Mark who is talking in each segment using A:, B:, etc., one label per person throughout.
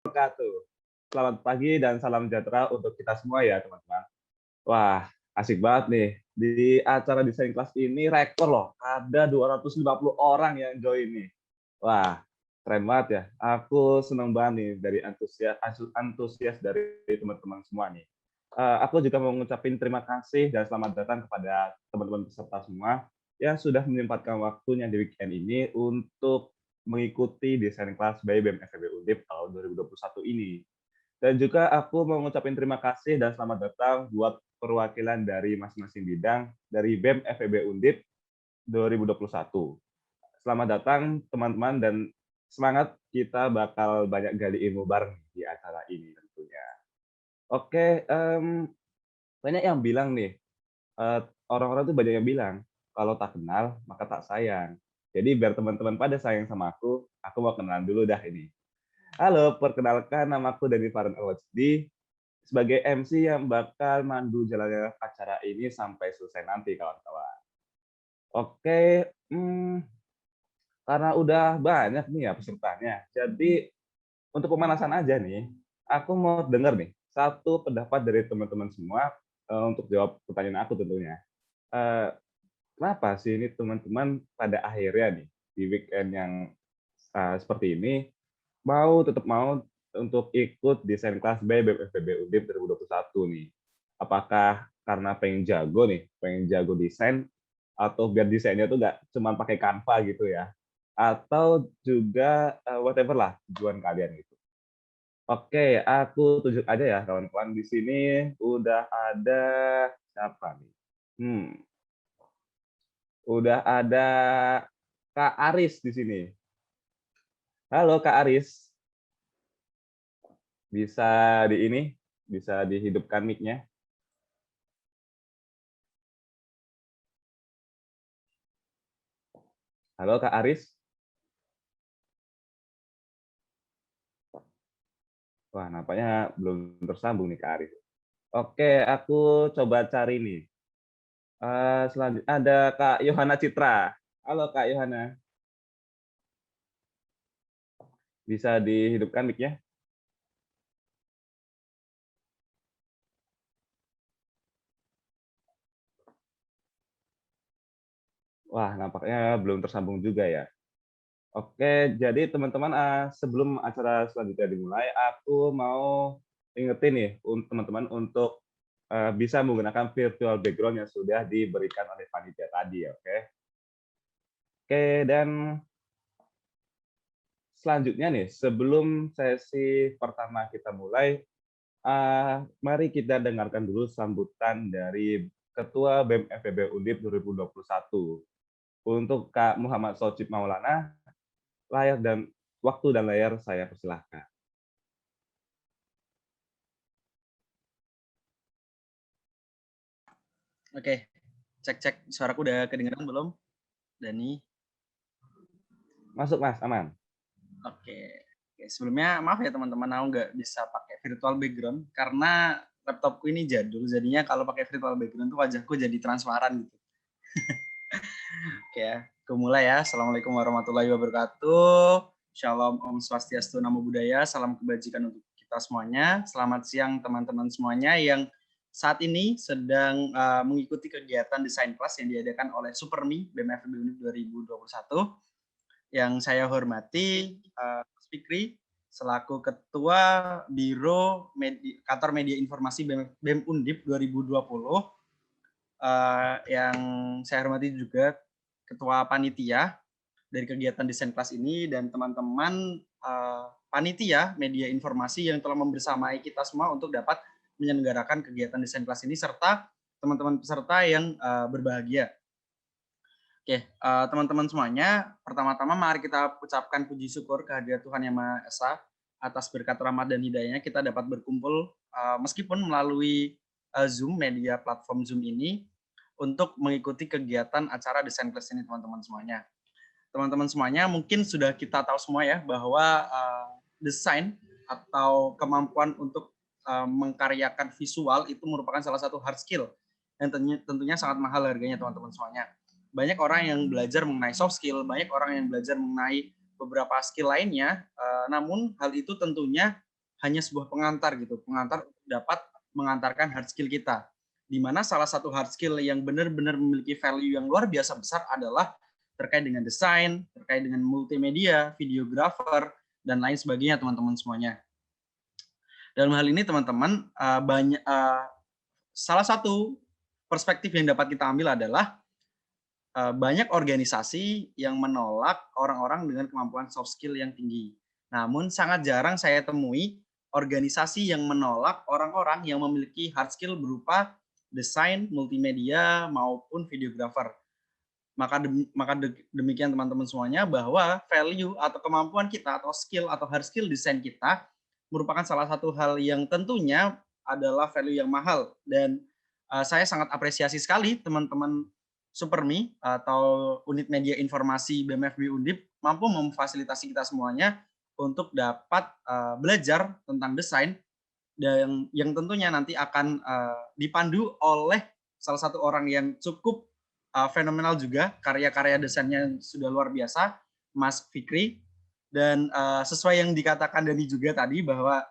A: Wabarakatuh. Selamat pagi dan salam sejahtera untuk kita semua ya, teman-teman. Wah, asik banget nih. Di acara desain kelas ini rekor loh, ada 250 orang yang join nih. Wah, keren banget ya. Aku senang banget nih dari antusias dari teman-teman semua nih. Aku juga mau ngucapin terima kasih dan selamat datang kepada teman-teman peserta semua yang sudah menyempatkan waktunya di weekend ini untuk mengikuti desain kelas by BEM FEB Undip tahun 2021 ini. Dan juga aku mau ngucapin terima kasih dan selamat datang buat perwakilan dari masing-masing bidang dari BEM FEB Undip 2021. Selamat datang teman-teman dan semangat, kita bakal banyak gali ilmu bareng di acara ini tentunya. Oke, banyak yang bilang nih, orang-orang tuh banyak yang bilang, kalau tak kenal maka tak sayang. Jadi biar teman-teman pada sayang sama aku mau kenalan dulu dah ini. Halo, perkenalkan namaku Dani Farhan Alwajdi, sebagai MC yang bakal mandu jalannya acara ini sampai selesai nanti, kawan-kawan. Oke, karena udah banyak nih ya pesertanya, jadi untuk pemanasan aja nih, aku mau dengar nih satu pendapat dari teman-teman semua untuk jawab pertanyaan aku tentunya. Eh, Kenapa sih ini teman-teman pada akhirnya nih di weekend yang seperti ini tetap mau untuk ikut desain kelas by BEM FEB Undip 2021 nih? Apakah karena pengen jago desain, atau biar desainnya tuh nggak cuma pakai Canva gitu ya? Atau juga whatever lah tujuan kalian gitu. Oke, aku tunjuk aja ya kawan-kawan. Di sini udah ada siapa nih? Hmm, udah ada Kak Aris di sini. Halo Kak Aris, bisa bisa dihidupkan mic-nya. Halo Kak Aris. Wah, nampaknya belum tersambung nih Kak Aris. Oke, aku coba cari nih. Selanjutnya ada Kak Yohana Citra. Halo Kak Yohana, bisa dihidupkan mic-nya? Wah, nampaknya belum tersambung juga ya. Oke, jadi teman-teman, sebelum acara selanjutnya dimulai, aku mau ingetin nih teman-teman untuk bisa menggunakan virtual background yang sudah diberikan oleh panitia tadi ya, oke? Oke, dan selanjutnya nih, sebelum sesi pertama kita mulai, mari kita dengarkan dulu sambutan dari Ketua BEM FEB Undip 2021. Untuk Kak Muhammad Socip Maulana, waktu dan layar saya persilahkan.
B: Oke, cek suaraku udah kedengeran belum, Dani?
A: Masuk Mas, aman.
B: Oke. Oke, sebelumnya maaf ya teman-teman, aku nggak bisa pakai virtual background karena laptopku ini jadul, jadinya kalau pakai virtual background tuh wajahku jadi transparan gitu. Oke ya, aku mulai ya. Assalamualaikum warahmatullahi wabarakatuh. Shalom, Om Swastiastu, Namo Buddhaya, salam kebajikan untuk kita semuanya. Selamat siang teman-teman semuanya yang saat ini sedang mengikuti kegiatan desain kelas yang diadakan oleh Supermi BEM FEB Unip 2021. Yang saya hormati Mas Fikri selaku Ketua Biro Kantor Media Informasi BEM Undip 2020. Yang saya hormati juga Ketua Panitia dari kegiatan desain kelas ini dan teman-teman panitia media informasi yang telah membersamai kita semua untuk dapat menyelenggarakan kegiatan desain kelas ini serta teman-teman peserta yang berbahagia. Oke, teman-teman semuanya, pertama-tama mari kita ucapkan puji syukur kehadirat Tuhan Yang Maha Esa atas berkat rahmat dan hidayahnya kita dapat berkumpul meskipun melalui Zoom, media platform Zoom ini untuk mengikuti kegiatan acara desain kelas ini, teman-teman semuanya. Teman-teman semuanya mungkin sudah kita tahu semua ya bahwa desain atau kemampuan untuk mengkaryakan visual itu merupakan salah satu hard skill yang tentunya sangat mahal harganya, teman-teman semuanya. Banyak orang yang belajar mengenai soft skill, banyak orang yang belajar mengenai beberapa skill lainnya, namun hal itu tentunya hanya sebuah pengantar gitu, pengantar untuk dapat mengantarkan hard skill kita. Di mana salah satu hard skill yang benar-benar memiliki value yang luar biasa besar adalah terkait dengan desain, terkait dengan multimedia, videographer, dan lain sebagainya teman-teman semuanya. Dalam hal ini teman-teman, salah satu perspektif yang dapat kita ambil adalah banyak organisasi yang menolak orang-orang dengan kemampuan soft skill yang tinggi. Namun sangat jarang saya temui organisasi yang menolak orang-orang yang memiliki hard skill berupa desain, multimedia, maupun videographer. Maka demikian teman-teman semuanya, bahwa value atau kemampuan kita atau skill atau hard skill desain kita merupakan salah satu hal yang tentunya adalah value yang mahal. Dan saya sangat apresiasi sekali teman-teman Supermi atau unit media informasi BMFB Undip mampu memfasilitasi kita semuanya untuk dapat belajar tentang desain, dan yang tentunya nanti akan dipandu oleh salah satu orang yang cukup fenomenal juga, karya-karya desainnya sudah luar biasa, Mas Fikri. Dan sesuai yang dikatakan Dani juga tadi, bahwa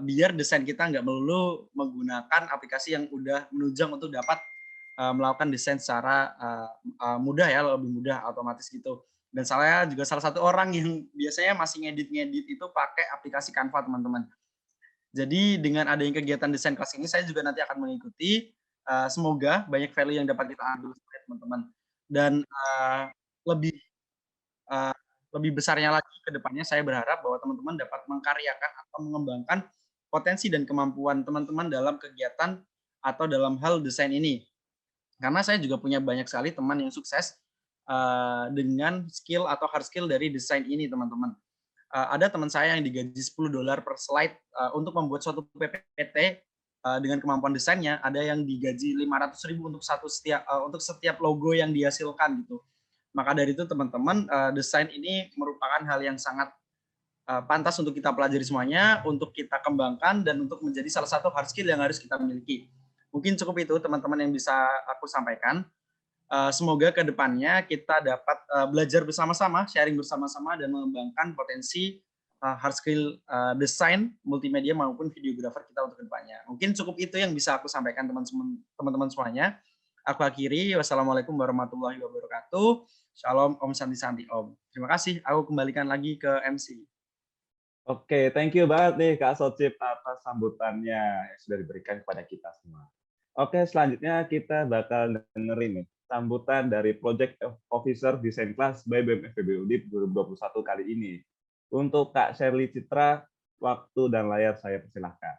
B: biar desain kita nggak melulu menggunakan aplikasi yang udah menunjang untuk dapat melakukan desain secara mudah ya, lebih mudah, otomatis gitu. Dan saya juga salah satu orang yang biasanya masih ngedit-ngedit itu pakai aplikasi Canva, teman-teman. Jadi dengan adanya kegiatan desain kelas ini, saya juga nanti akan mengikuti. Semoga banyak value yang dapat kita ambil teman-teman. Dan lebih uh, lebih besarnya lagi ke depannya, saya berharap bahwa teman-teman dapat mengkaryakan atau mengembangkan potensi dan kemampuan teman-teman dalam kegiatan atau dalam hal desain ini. Karena saya juga punya banyak sekali teman yang sukses dengan skill atau hard skill dari desain ini, teman-teman. Ada teman saya yang digaji $10 per slide untuk membuat suatu PPT dengan kemampuan desainnya. Ada yang digaji 500.000 untuk setiap logo yang dihasilkan gitu. Maka dari itu teman-teman, desain ini merupakan hal yang sangat pantas untuk kita pelajari semuanya, untuk kita kembangkan, dan untuk menjadi salah satu hard skill yang harus kita miliki. Mungkin cukup itu teman-teman yang bisa aku sampaikan. Semoga ke depannya kita dapat belajar bersama-sama, sharing bersama-sama, dan mengembangkan potensi hard skill desain, multimedia, maupun videographer kita untuk ke depannya. Mungkin cukup itu yang bisa aku sampaikan teman-teman semuanya. Aku akhiri. Wassalamualaikum warahmatullahi wabarakatuh. Shalom, Om Santi Santi Om. Terima kasih. Aku kembalikan lagi ke MC.
A: Oke, thank you banget nih Kak Socip atas sambutannya yang sudah diberikan kepada kita semua. Oke, selanjutnya kita bakal dengerin nih sambutan dari Project Officer Design Class by BMFB Undip 2021 kali ini. Untuk Kak Shirley Citra, waktu dan layar saya persilahkan.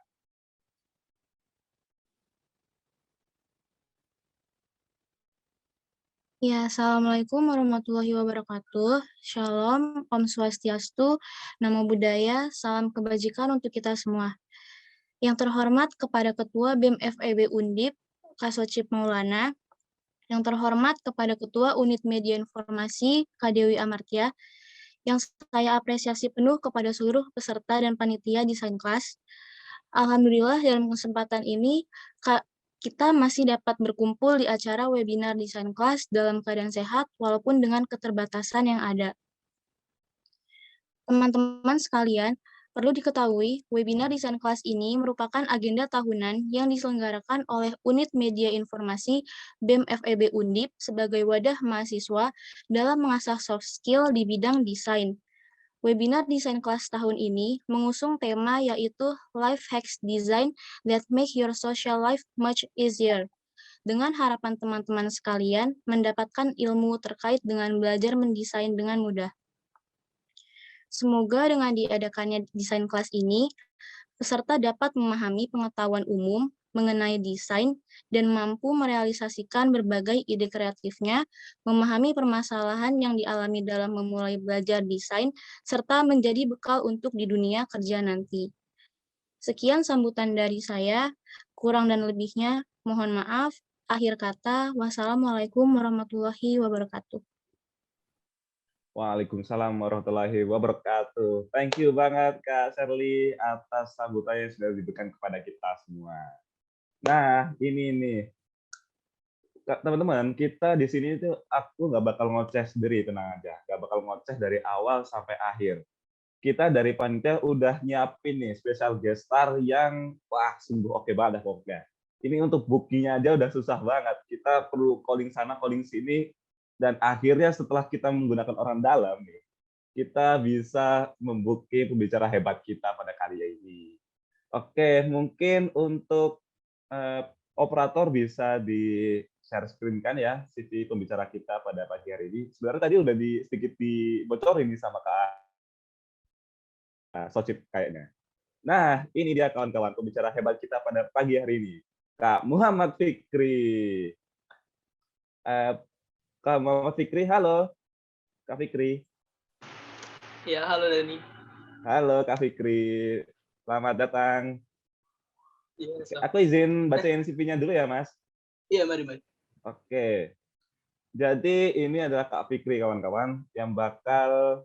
C: Ya, Assalamualaikum warahmatullahi wabarakatuh. Shalom, Om Swastiastu, Namo Buddhaya, salam kebajikan untuk kita semua. Yang terhormat kepada Ketua BEM FEB Undip, Kak Socip Maulana. Yang terhormat kepada Ketua Unit Media Informasi, Kak Dewi Amartya. Yang saya apresiasi penuh kepada seluruh peserta dan panitia desain kelas. Alhamdulillah dalam kesempatan ini, kita masih dapat berkumpul di acara webinar desain kelas dalam keadaan sehat walaupun dengan keterbatasan yang ada. Teman-teman sekalian, perlu diketahui, webinar desain kelas ini merupakan agenda tahunan yang diselenggarakan oleh Unit Media Informasi BEM FEB Undip sebagai wadah mahasiswa dalam mengasah soft skill di bidang desain. Webinar desain kelas tahun ini mengusung tema yaitu Life Hacks Design that make your social life much easier. Dengan harapan teman-teman sekalian mendapatkan ilmu terkait dengan belajar mendesain dengan mudah. Semoga dengan diadakannya desain kelas ini, peserta dapat memahami pengetahuan umum mengenai desain dan mampu merealisasikan berbagai ide kreatifnya, memahami permasalahan yang dialami dalam memulai belajar desain, serta menjadi bekal untuk di dunia kerja nanti. Sekian sambutan dari saya, kurang dan lebihnya mohon maaf. Akhir kata, wassalamualaikum warahmatullahi wabarakatuh.
A: Waalaikumsalam warahmatullahi wabarakatuh. Thank you banget Kak Shirley atas sambutannya yang sudah diberikan kepada kita semua. Nah, ini nih. Teman-teman, kita di sini tuh aku nggak bakal ngoceh sendiri, tenang aja. Nggak bakal ngoceh dari awal sampai akhir. kita dari panitia udah nyiapin nih special guest star yang wah sungguh oke banget dah pokoknya. Ini untuk booking-nya aja udah susah banget. Kita perlu calling sana, calling sini, dan akhirnya setelah kita menggunakan orang dalam nih, kita bisa membuki pembicara hebat kita pada kali ini. Oke, mungkin untuk operator bisa di-share screen kan ya CV pembicara kita pada pagi hari ini. Sebenarnya tadi udah sedikit dibocorin nih sama Kak Socip kayaknya. Nah, ini dia kawan-kawan pembicara hebat kita pada pagi hari ini. Kak Muhammad Fikri. Kak Muhammad Fikri, halo. Kak Fikri.
D: Ya, halo Dani.
A: Halo Kak Fikri. Selamat datang.
D: Ya,
A: Aku izin bacain CV-nya dulu ya, Mas.
D: Iya, mari.
A: Oke. Jadi ini adalah Kak Fikri, kawan-kawan, yang bakal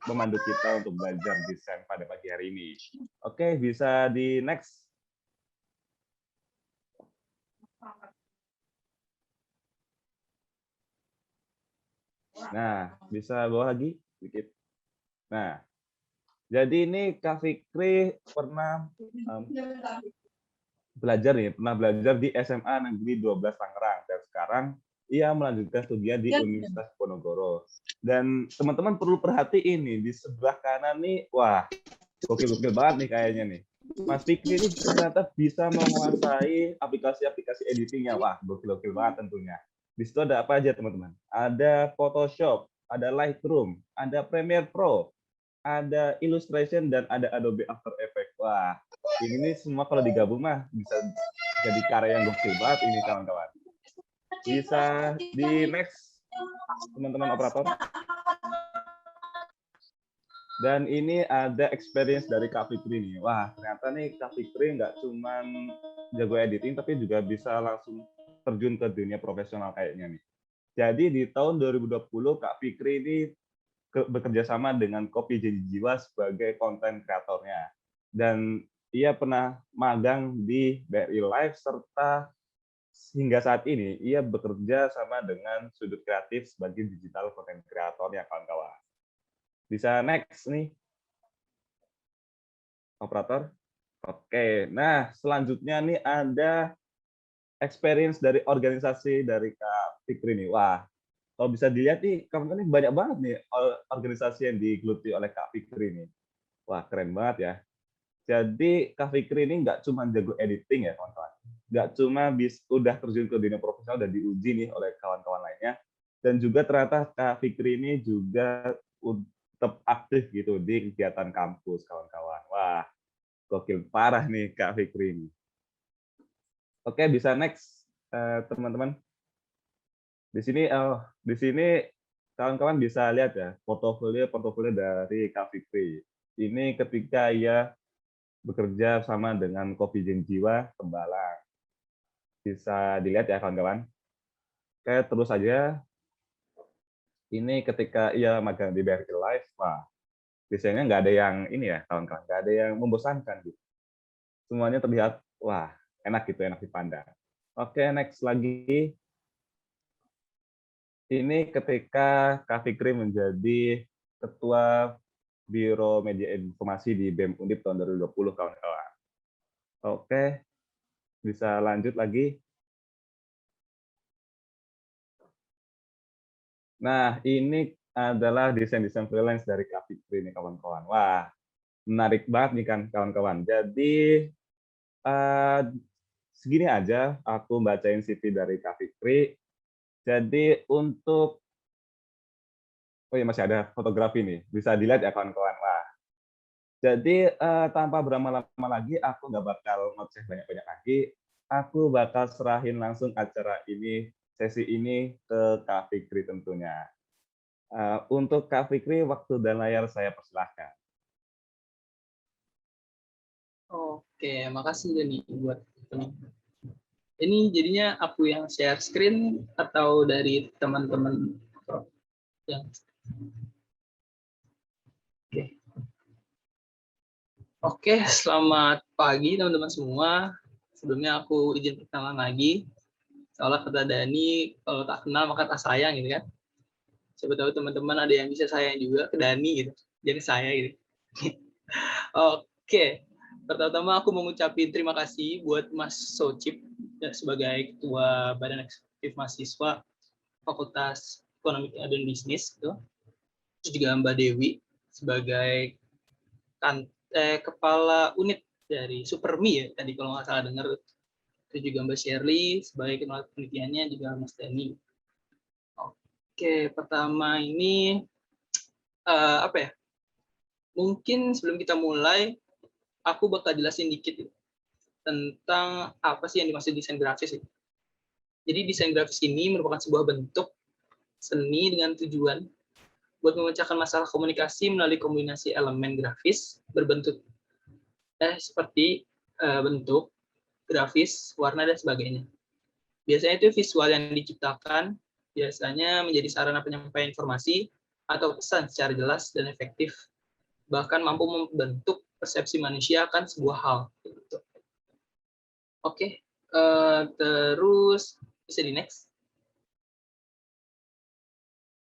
A: memandu kita untuk belajar desain pada pagi hari ini. Oke, bisa di next. Nah, bisa bawa lagi sedikit. Nah, jadi ini Kak Fikri pernah belajar di SMA Negeri 12 Tangerang, dan sekarang ia melanjutkan studinya di Universitas Ponorogo. Dan teman-teman perlu perhatiin nih, di sebelah kanan nih, wah, gokil-gokil banget nih kayaknya nih. Mas Fikri ini ternyata bisa menguasai aplikasi-aplikasi editingnya. Wah, gokil-gokil banget tentunya. Di situ ada apa aja, teman-teman? Ada Photoshop, ada Lightroom, ada Premiere Pro, ada Illustration, dan ada Adobe After Effects. Wah, ini semua kalau digabung mah bisa jadi karya yang gokil banget ini, kawan-kawan. Bisa di next, teman-teman operator. Dan ini ada experience dari Kak Fikri nih. Wah, ternyata nih Kak Fikri nggak cuma jago editing, tapi juga bisa langsung terjun ke dunia profesional kayaknya nih. Jadi di tahun 2020, Kak Fikri ini bekerja sama dengan Kopi Janji Jiwa sebagai konten kreatornya. Dan ia pernah magang di BRI Live, serta hingga saat ini ia bekerja sama dengan Sudut Kreatif sebagai digital content creator ya, kawan-kawan. Bisa next nih, operator. Oke, nah selanjutnya nih ada experience dari organisasi dari Kak Fikri nih. Wah, kalau bisa dilihat nih, kawan-kawan ini banyak banget nih organisasi yang digeluti oleh Kak Fikri nih. Wah, keren banget ya. Jadi Kak Fikri ini nggak cuma jago editing ya, kawan-kawan. Nggak cuma udah terjun ke dunia profesional dan diuji nih oleh kawan-kawan lainnya. Dan juga ternyata Kak Fikri ini juga tetap aktif gitu di kegiatan kampus, kawan-kawan. Wah, gokil parah nih Kak Fikri ini. Oke, bisa next, teman-teman. Di sini kawan-kawan bisa lihat ya portofolio dari Kak Fikri. Ini ketika ia bekerja sama dengan Kopi Janji Jiwa Tembalang. Bisa dilihat ya kawan-kawan. Oke, terus aja. Ini ketika ia magang di BRI Live, wah, desainnya nggak ada yang ini ya kawan-kawan, nggak ada yang membosankan gitu. Semuanya terlihat wah enak gitu, enak dipandang. Oke, next lagi. Ini ketika Kak Fikri menjadi Ketua Biro Media Informasi di BEM Undip tahun 2020, kawan-kawan. Oke, bisa lanjut lagi. Nah, ini adalah desain-desain freelance dari Kak Fikri nih, kawan-kawan. Wah, menarik banget nih kan, kawan-kawan. Jadi, segini aja aku bacain CV dari Kak Fikri. Jadi, untuk oh ya, masih ada fotografi nih, bisa dilihat ya kawan-kawan. Wah, jadi tanpa berlama-lama lagi, aku nggak bakal ngoceh banyak-banyak lagi. Aku bakal serahin langsung acara ini, sesi ini ke Kak Fikri tentunya. Untuk Kak Fikri, waktu dan layar saya persilahkan.
D: Oke, makasih Dani buat ini. Jadinya aku yang share screen atau dari teman-teman yang Oke, selamat pagi teman-teman semua. Sebelumnya aku izin perkenalan lagi. Soalnya kata Dani, kalau tak kenal maka tak sayang gitu kan. Siapa tahu teman-teman ada yang bisa sayang juga ke Dani gitu. Jadi saya gitu. Oke. Pertama-tama aku mau ngucapin terima kasih buat Mas Socip ya, sebagai Ketua Badan Eksekutif Mahasiswa Fakultas Ekonomi dan Bisnis gitu. Terus juga Mbak Dewi sebagai Kepala Unit dari Supermi ya tadi kalau nggak salah dengar. Terus juga Mbak Shirley sebagai Kepala Penelitiannya, juga Mas Dani. Oke, pertama ini apa ya? Mungkin sebelum kita mulai, aku bakal jelasin dikit ya, tentang apa sih yang dimaksud desain grafis. Ya. Jadi desain grafis ini merupakan sebuah bentuk seni dengan tujuan buat memecahkan masalah komunikasi melalui kombinasi elemen grafis berbentuk seperti bentuk, grafis, warna, dan sebagainya. Biasanya itu visual yang diciptakan biasanya menjadi sarana penyampaian informasi atau pesan secara jelas dan efektif, bahkan mampu membentuk persepsi manusia akan sebuah hal. Oke, terus bisa di next.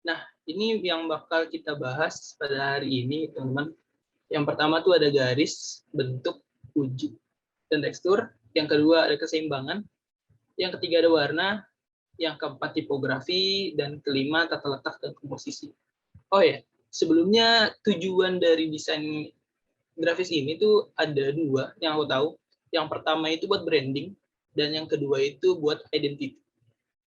D: Nah, ini yang bakal kita bahas pada hari ini, teman-teman. Yang pertama tuh ada garis, bentuk, wujud, dan tekstur. Yang kedua ada keseimbangan. Yang ketiga ada warna. Yang keempat tipografi, dan kelima tata letak dan komposisi. Oh ya, sebelumnya tujuan dari desain grafis ini tuh ada dua yang aku tahu. Yang pertama itu buat branding, dan yang kedua itu buat identity.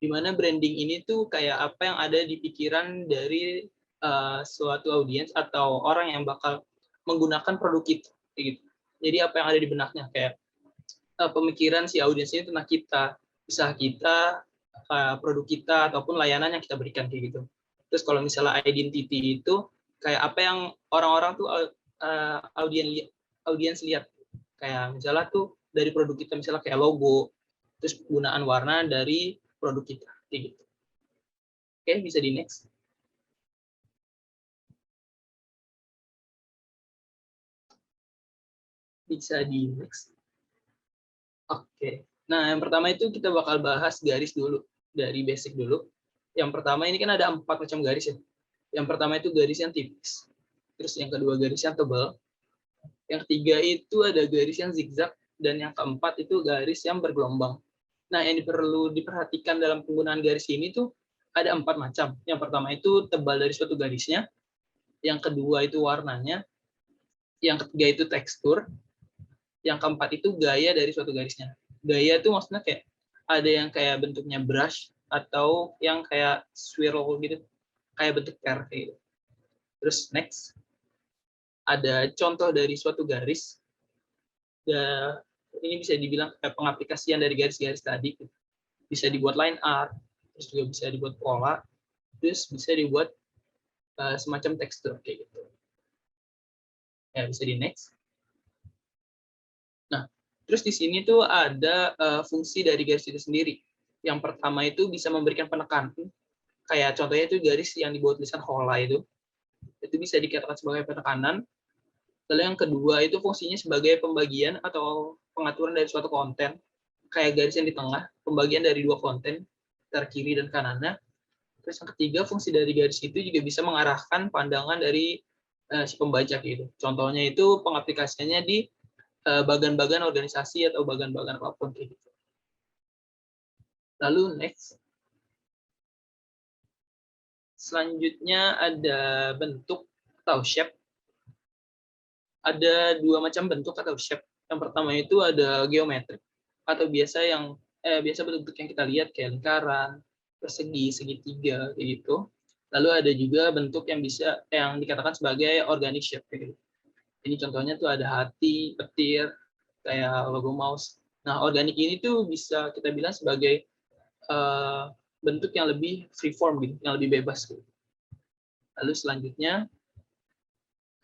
D: Dimana branding ini tuh kayak apa yang ada di pikiran dari suatu audiens atau orang yang bakal menggunakan produk kita. Gitu. Jadi apa yang ada di benaknya, kayak pemikiran si audiens ini tentang kita, usaha kita, produk kita, ataupun layanan yang kita berikan kayak gitu. Terus kalau misalnya identity itu kayak apa yang orang-orang tuh audiens lihat, kayak misalnya tuh dari produk kita, misalnya kayak logo, terus penggunaan warna dari produk kita kayak gitu. Oke, bisa di next. Bisa di next. Oke. Nah, yang pertama itu kita bakal bahas garis dulu, dari basic dulu. Yang pertama ini kan ada 4 macam garis ya. Yang pertama itu garis yang tipis. Terus yang kedua garis yang tebal. Yang ketiga itu ada garis yang zigzag. Dan yang keempat itu garis yang bergelombang. Nah, yang perlu diperhatikan dalam penggunaan garis ini tuh ada 4 macam. Yang pertama itu tebal dari suatu garisnya. Yang kedua itu warnanya. Yang ketiga itu tekstur. Yang keempat itu gaya dari suatu garisnya. Gaya itu maksudnya kayak ada yang kayak bentuknya brush atau yang kayak swirl gitu, kayak bentuk pear gitu. Terus next ada contoh dari suatu garis. Ya, ini bisa dibilang kayak pengaplikasian dari garis-garis tadi. Bisa dibuat line art, terus juga bisa dibuat pola, terus bisa dibuat semacam tekstur kayak gitu. Ya, bisa di next. Nah, terus di sini tuh ada fungsi dari garis itu sendiri. Yang pertama itu bisa memberikan penekanan. Kayak contohnya itu garis yang dibuat tulisan hola itu bisa dikatakan sebagai penekanan. Lalu yang kedua itu fungsinya sebagai pembagian atau pengaturan dari suatu konten. Kayak garis yang di tengah, pembagian dari dua konten, antara kiri dan kanannya. Terus yang ketiga, fungsi dari garis itu juga bisa mengarahkan pandangan dari si pembaca gitu. Contohnya itu pengaplikasiannya di bagan-bagan organisasi atau bagan-bagan apapun kayak gitu. Lalu next. Selanjutnya ada bentuk atau shape. Ada 2 macam bentuk atau shape. Yang pertama itu ada geometrik atau biasa bentuk yang kita lihat kayak lingkaran, persegi, segitiga kayak gitu. Lalu ada juga bentuk yang dikatakan sebagai organic shape kayak gitu. Ini contohnya tuh ada hati, petir, kayak logo mouse. Nah, organik ini tuh bisa kita bilang sebagai bentuk yang lebih freeform gitu, yang lebih bebas gitu. Lalu selanjutnya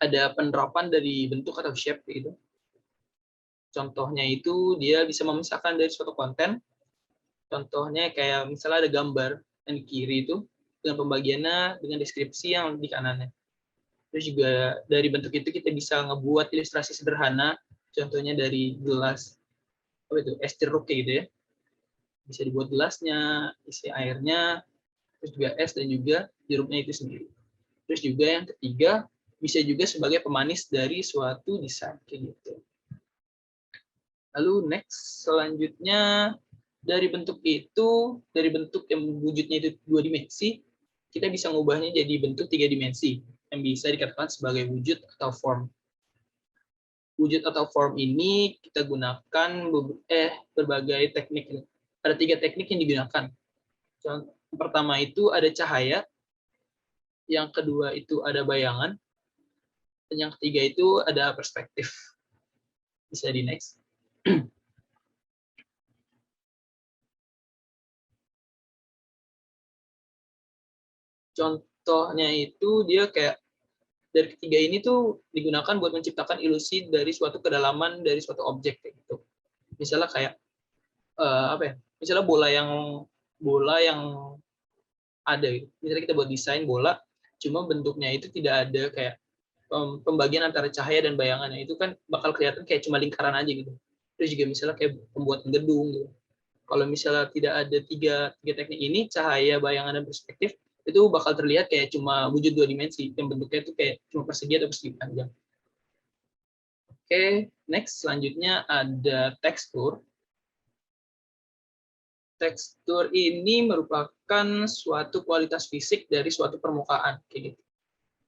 D: ada penerapan dari bentuk atau shape gitu. Contohnya itu dia bisa memisahkan dari suatu konten. Contohnya kayak misalnya ada gambar yang di kiri itu dengan pembagiannya dengan deskripsi yang di kanannya. Terus juga dari bentuk itu kita bisa ngebuat ilustrasi sederhana. Contohnya dari gelas es jeruk kayak gitu ya. Bisa dibuat gelasnya, isi airnya, terus juga es, dan juga jeruknya itu sendiri. Terus juga yang ketiga, bisa juga sebagai pemanis dari suatu desain kayak gitu. Lalu next, selanjutnya dari bentuk yang wujudnya itu 2 dimensi, kita bisa mengubahnya jadi bentuk 3 dimensi yang bisa dikatakan sebagai wujud atau form. Wujud atau form ini kita gunakan berbagai teknik. Ada 3 teknik yang digunakan. Yang pertama itu ada cahaya, yang kedua itu ada bayangan, dan yang ketiga itu ada perspektif. Bisa di next. Contohnya itu dia kayak dari ketiga ini tuh digunakan buat menciptakan ilusi dari suatu kedalaman dari suatu objek kayak gitu. Misalnya kayak Misalnya bola yang ada gitu. Misalnya kita buat desain bola, cuma bentuknya itu tidak ada kayak pembagian antara cahaya dan bayangannya. Itu kan bakal kelihatan kayak cuma lingkaran aja gitu. Terus juga misalnya kayak pembuatan gedung gitu. Kalau misalnya tidak ada tiga teknik ini, cahaya, bayangan, dan perspektif, itu bakal terlihat kayak cuma wujud 2 dimensi, yang bentuknya itu kayak cuma persegi atau persegi panjang. Oke, next. Selanjutnya ada tekstur. Tekstur ini merupakan suatu kualitas fisik dari suatu permukaan. Kayak gitu.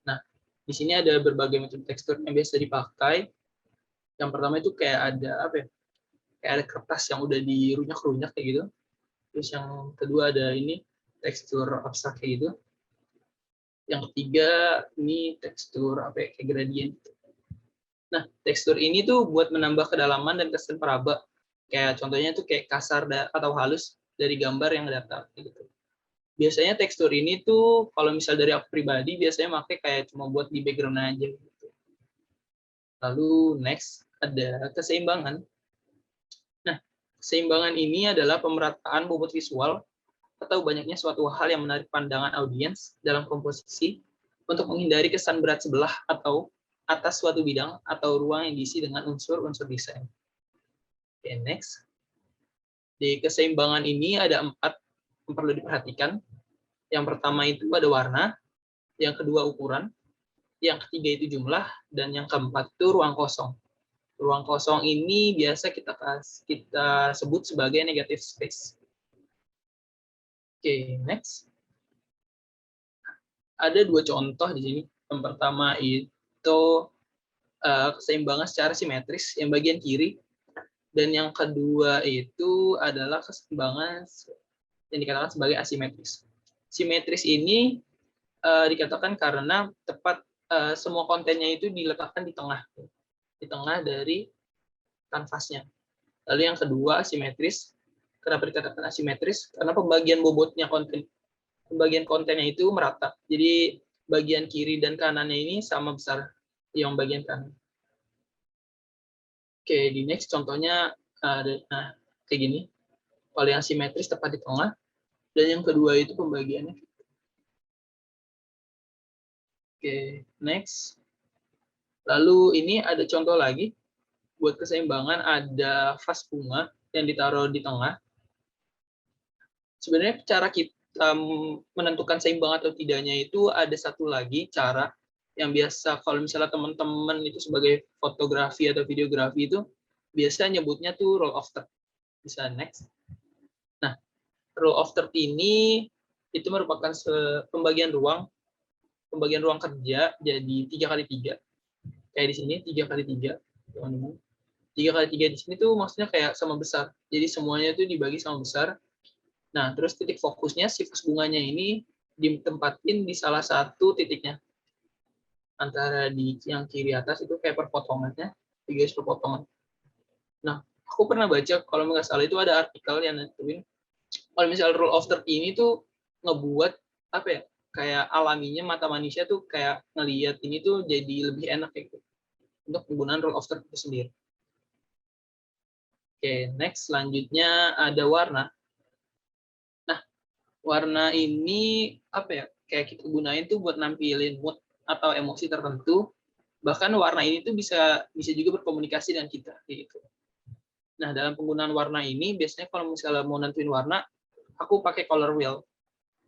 D: Nah, di sini ada berbagai macam tekstur yang biasa dipakai. Yang pertama itu kayak ada kayak ada kertas yang udah dirunyak-runyak kayak gitu. Terus yang kedua ada ini tekstur abstrak kayak gitu. Yang ketiga ini tekstur kayak gradient. Nah, tekstur ini tuh buat menambah kedalaman dan kesan peraba. Kayak contohnya tuh kayak kasar atau halus dari gambar yang datang gitu. Biasanya tekstur ini tuh kalau misal dari aku pribadi biasanya pakai kayak cuma buat di background aja gitu. Lalu next ada keseimbangan. Nah, keseimbangan ini adalah pemerataan bobot visual atau banyaknya suatu hal yang menarik pandangan audiens dalam komposisi untuk menghindari kesan berat sebelah atau atas suatu bidang atau ruang yang diisi dengan unsur-unsur desain. Oke, next. Di keseimbangan ini ada 4 yang perlu diperhatikan. Yang pertama itu ada warna, yang kedua ukuran, yang ketiga itu jumlah, dan yang keempat itu ruang kosong. Ruang kosong ini biasa kita sebut sebagai negative space. Oke, next. Ada 2 contoh di sini. Yang pertama itu keseimbangan secara simetris yang bagian kiri, dan yang kedua itu adalah keseimbangan yang dikatakan sebagai asimetris. Simetris ini dikatakan karena tepat semua kontennya itu diletakkan di tengah dari kanvasnya. Lalu yang kedua asimetris. Kenapa dikatakan asimetris? Karena pembagian kontennya itu merata. Jadi bagian kiri dan kanannya ini sama besar yang bagian kanan. Oke, di next contohnya kayak gini. Kalau yang simetris tepat di tengah, dan yang kedua itu pembagiannya. Oke, next. Lalu ini ada contoh lagi. Buat keseimbangan ada vas bunga yang ditaruh di tengah. Sebenarnya cara kita menentukan seimbang atau tidaknya itu ada satu lagi cara yang biasa kalau misalnya teman-teman itu sebagai fotografi atau videografi itu biasa nyebutnya tuh roll of third. Bisa next. Nah, roll of third ini itu merupakan pembagian ruang kerja jadi 3x3. Kayak di sini 3x3. 3x3 di sini tuh maksudnya kayak sama besar. Jadi semuanya tuh dibagi sama besar. Nah, terus titik fokusnya si vas bunganya ini ditempatin di salah satu titiknya. Antara di yang kiri atas itu kayak perpotongannya, 3 perpotongan. Nah, aku pernah baca kalau nggak salah itu ada artikel yang nentuin kalau misal rule of third ini tuh ngebuat kayak alaminya mata manusia tuh kayak ngelihat ini tuh jadi lebih enak gitu untuk penggunaan rule of third itu sendiri. Oke, next selanjutnya ada warna. Nah, warna ini kayak kita gunain tuh buat nampilin mood atau emosi tertentu. Bahkan warna ini tuh bisa juga berkomunikasi dengan kita gitu. Nah, dalam penggunaan warna ini biasanya kalau misalnya mau nentuin warna, aku pakai color wheel.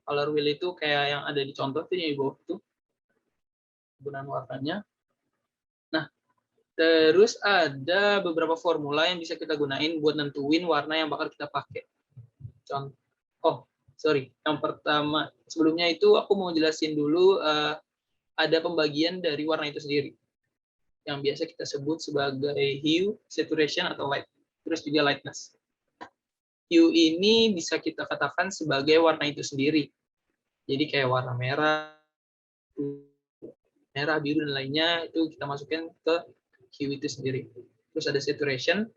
D: Color wheel itu kayak yang ada di contoh tuh yang di bawah tuh penggunaan warnanya. Nah, terus ada beberapa formula yang bisa kita gunain buat nentuin warna yang bakal kita pakai. Contoh, yang pertama sebelumnya itu aku mau jelasin dulu ada pembagian dari warna itu sendiri yang biasa kita sebut sebagai hue, saturation atau light, terus juga lightness. Hue ini bisa kita katakan sebagai warna itu sendiri. Jadi kayak warna merah, biru dan lainnya itu kita masukkan ke hue itu sendiri. Terus ada saturation.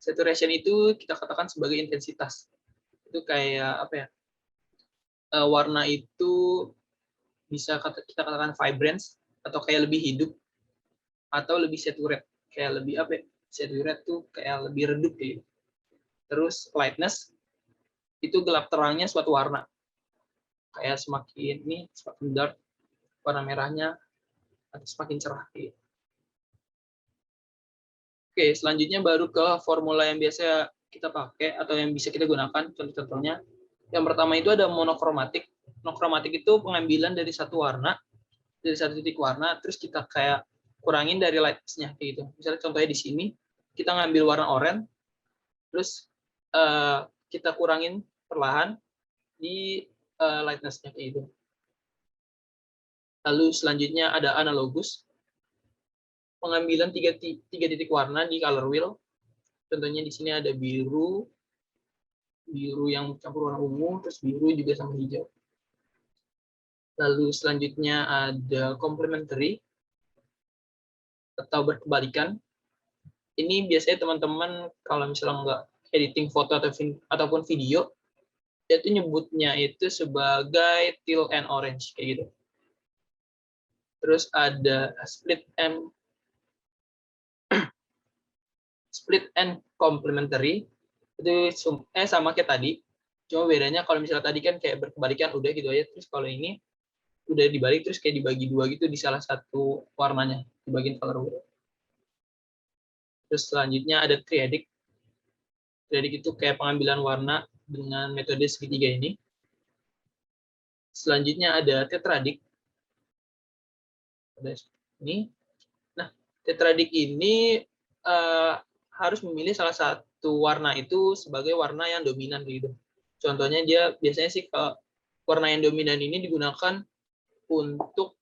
D: Saturation itu kita katakan sebagai intensitas. Itu kayak apa ya? Warna itu bisa kita katakan vibrance atau kayak lebih hidup atau lebih saturate. Kayak lebih apa ya? Saturate tuh kayak lebih redup gitu. Terus lightness itu gelap terangnya suatu warna. Kayak semakin dark warna merahnya atau semakin cerah gitu. Oke, selanjutnya baru ke formula yang biasa kita pakai atau yang bisa kita gunakan. Contoh-contohnya, yang pertama itu ada monokromatik. Monokromatik itu pengambilan dari satu warna, dari satu titik warna, terus kita kayak kurangin dari lightness-nya kayak gitu. Misalnya contohnya di sini, kita ngambil warna oranye, terus kita kurangin perlahan di lightness-nya kayak gitu. Lalu selanjutnya ada analogus, pengambilan tiga titik warna di color wheel. Contohnya di sini ada biru yang campur warna ungu, terus biru juga sama hijau. Lalu selanjutnya ada complementary atau berkebalikan. Ini biasanya teman-teman kalau misalnya nggak editing foto ataupun video, itu nyebutnya itu sebagai teal and orange kayak gitu. Terus ada split and complementary, itu sama kayak tadi, cuma bedanya kalau misalnya tadi kan kayak berkebalikan udah gitu aja, terus kalau ini udah dibalik terus kayak dibagi dua gitu di salah satu warnanya di bagian color wheel. Terus selanjutnya ada triadic. Triadic itu kayak pengambilan warna dengan metode segitiga ini. Selanjutnya ada tetradic. Ada ini. Nah, tetradic ini harus memilih salah satu warna itu sebagai warna yang dominan gitu. Contohnya dia biasanya sih kalau warna yang dominan ini digunakan untuk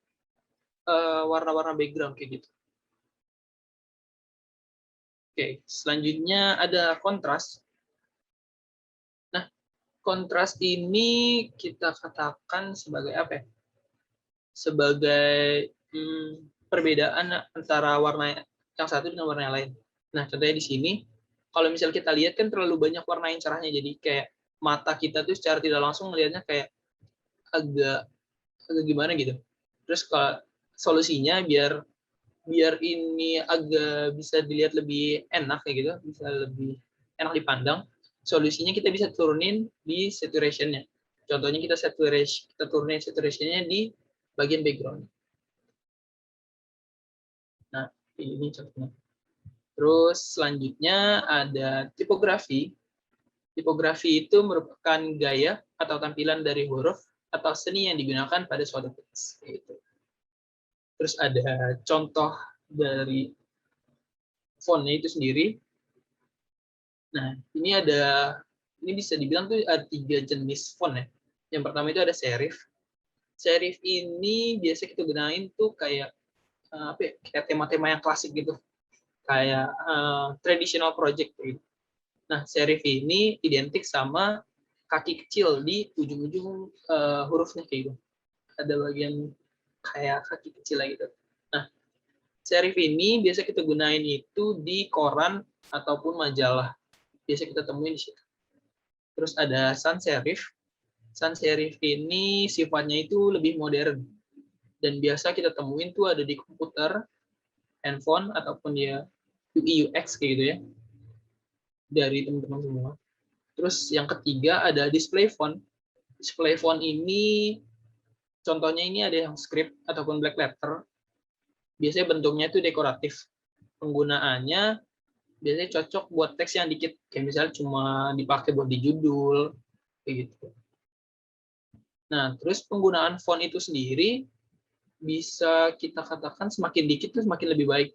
D: warna-warna background kayak gitu. Oke, selanjutnya ada kontras. Nah, kontras ini kita katakan sebagai apa ya? Sebagai perbedaan antara warna yang satu dengan warna yang lain. Nah, contohnya di sini, kalau misalnya kita lihat kan terlalu banyak warna yang cerahnya, jadi kayak mata kita tuh secara tidak langsung melihatnya kayak agak gimana gitu. Terus kalau solusinya biar ini agak bisa dilihat lebih enak kayak gitu, bisa lebih enak dipandang, solusinya kita bisa turunin di saturation-nya. Contohnya kita turunin saturation-nya di bagian background. Nah, ini contohnya. Terus selanjutnya ada tipografi. Tipografi itu merupakan gaya atau tampilan dari huruf atau seni yang digunakan pada suatu teks. Gitu. Terus ada contoh dari fontnya itu sendiri. Nah, ini bisa dibilang tuh ada 3 jenis font ya. Yang pertama itu ada serif. Serif ini biasa kita gunain tuh kayak kayak tema-tema yang klasik gitu. Kayak traditional project gitu. Nah, serif ini identik sama kaki kecil di ujung-ujung hurufnya kayak gitu. Ada bagian kayak kaki kecil gitu. Nah, serif ini biasa kita gunain itu di koran ataupun majalah. Biasa kita temuin di situ. Terus ada sans serif. Sans serif ini sifatnya itu lebih modern. Dan biasa kita temuin tuh ada di komputer, handphone, ataupun ya UI UX kayak gitu ya. Dari teman-teman semua. Terus yang ketiga ada display font. Display font ini contohnya ini ada yang script ataupun black letter. Biasanya bentuknya itu dekoratif. Penggunaannya biasanya cocok buat teks yang dikit. Kayak misalnya cuma dipakai buat di judul. Kayak gitu. Nah, terus penggunaan font itu sendiri bisa kita katakan semakin dikit tuh semakin lebih baik.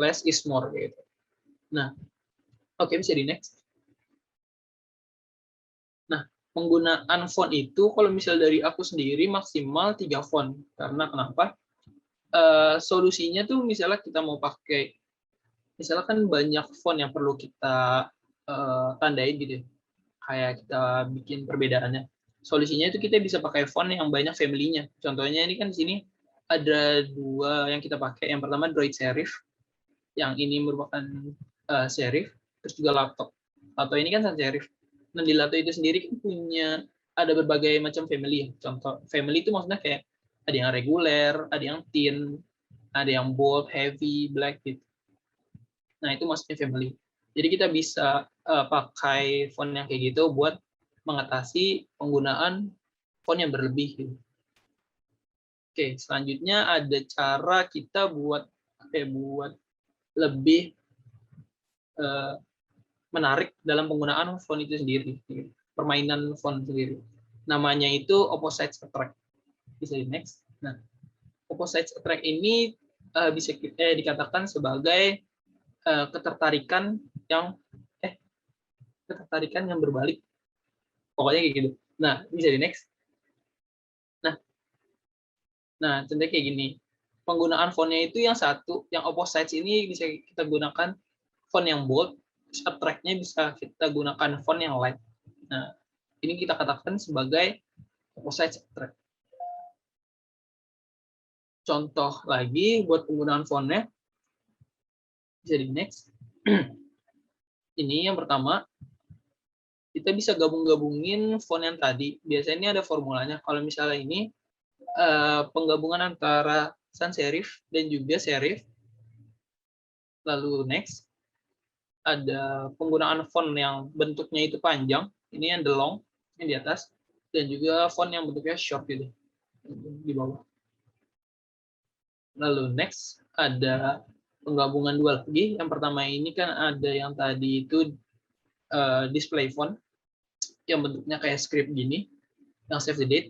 D: Less is more gitu. Nah, oke, bisa di next. Nah, penggunaan font itu kalau misal dari aku sendiri maksimal 3 font. Karena kenapa? Solusinya tuh misalnya kita mau pakai, misalnya kan banyak font yang perlu kita tandain gitu ya. Kayak kita bikin perbedaannya. Solusinya itu kita bisa pakai font yang banyak family-nya. Contohnya ini kan di sini ada 2 yang kita pakai. Yang pertama Droid Serif, yang ini merupakan serif, terus juga laptop. Lato ini kan sans serif. Nah, di Lato itu sendiri kan punya ada berbagai macam family. Contoh family itu maksudnya kayak ada yang reguler, ada yang thin, ada yang bold, heavy, black gitu. Nah, itu maksudnya family. Jadi kita bisa pakai font yang kayak gitu buat mengatasi penggunaan font yang berlebih gitu. Oke, selanjutnya ada cara kita buat lebih menarik dalam penggunaan font itu sendiri, permainan font sendiri. Namanya itu opposite attract. Bisa di next. Nah, opposite attract ini bisa dikatakan sebagai ketertarikan yang berbalik. Pokoknya kayak gitu. Nah, bisa di next. Nah, contohnya kayak gini. Penggunaan fontnya itu yang satu, yang opposite ini bisa kita gunakan font yang bold, attract-nya bisa kita gunakan font yang light. Nah, ini kita katakan sebagai opposite attract. Contoh lagi buat penggunaan fontnya, bisa di next. Ini yang pertama, kita bisa gabung-gabungin font yang tadi. Biasanya ini ada formulanya. Kalau misalnya ini penggabungan antara sans serif dan juga serif. Lalu next, ada penggunaan font yang bentuknya itu panjang. Ini yang the long, yang di atas. Dan juga font yang bentuknya short gitu, di bawah. Lalu next, ada penggabungan 2 lagi. Yang pertama ini kan ada yang tadi itu display font, yang bentuknya kayak script gini, yang save the date.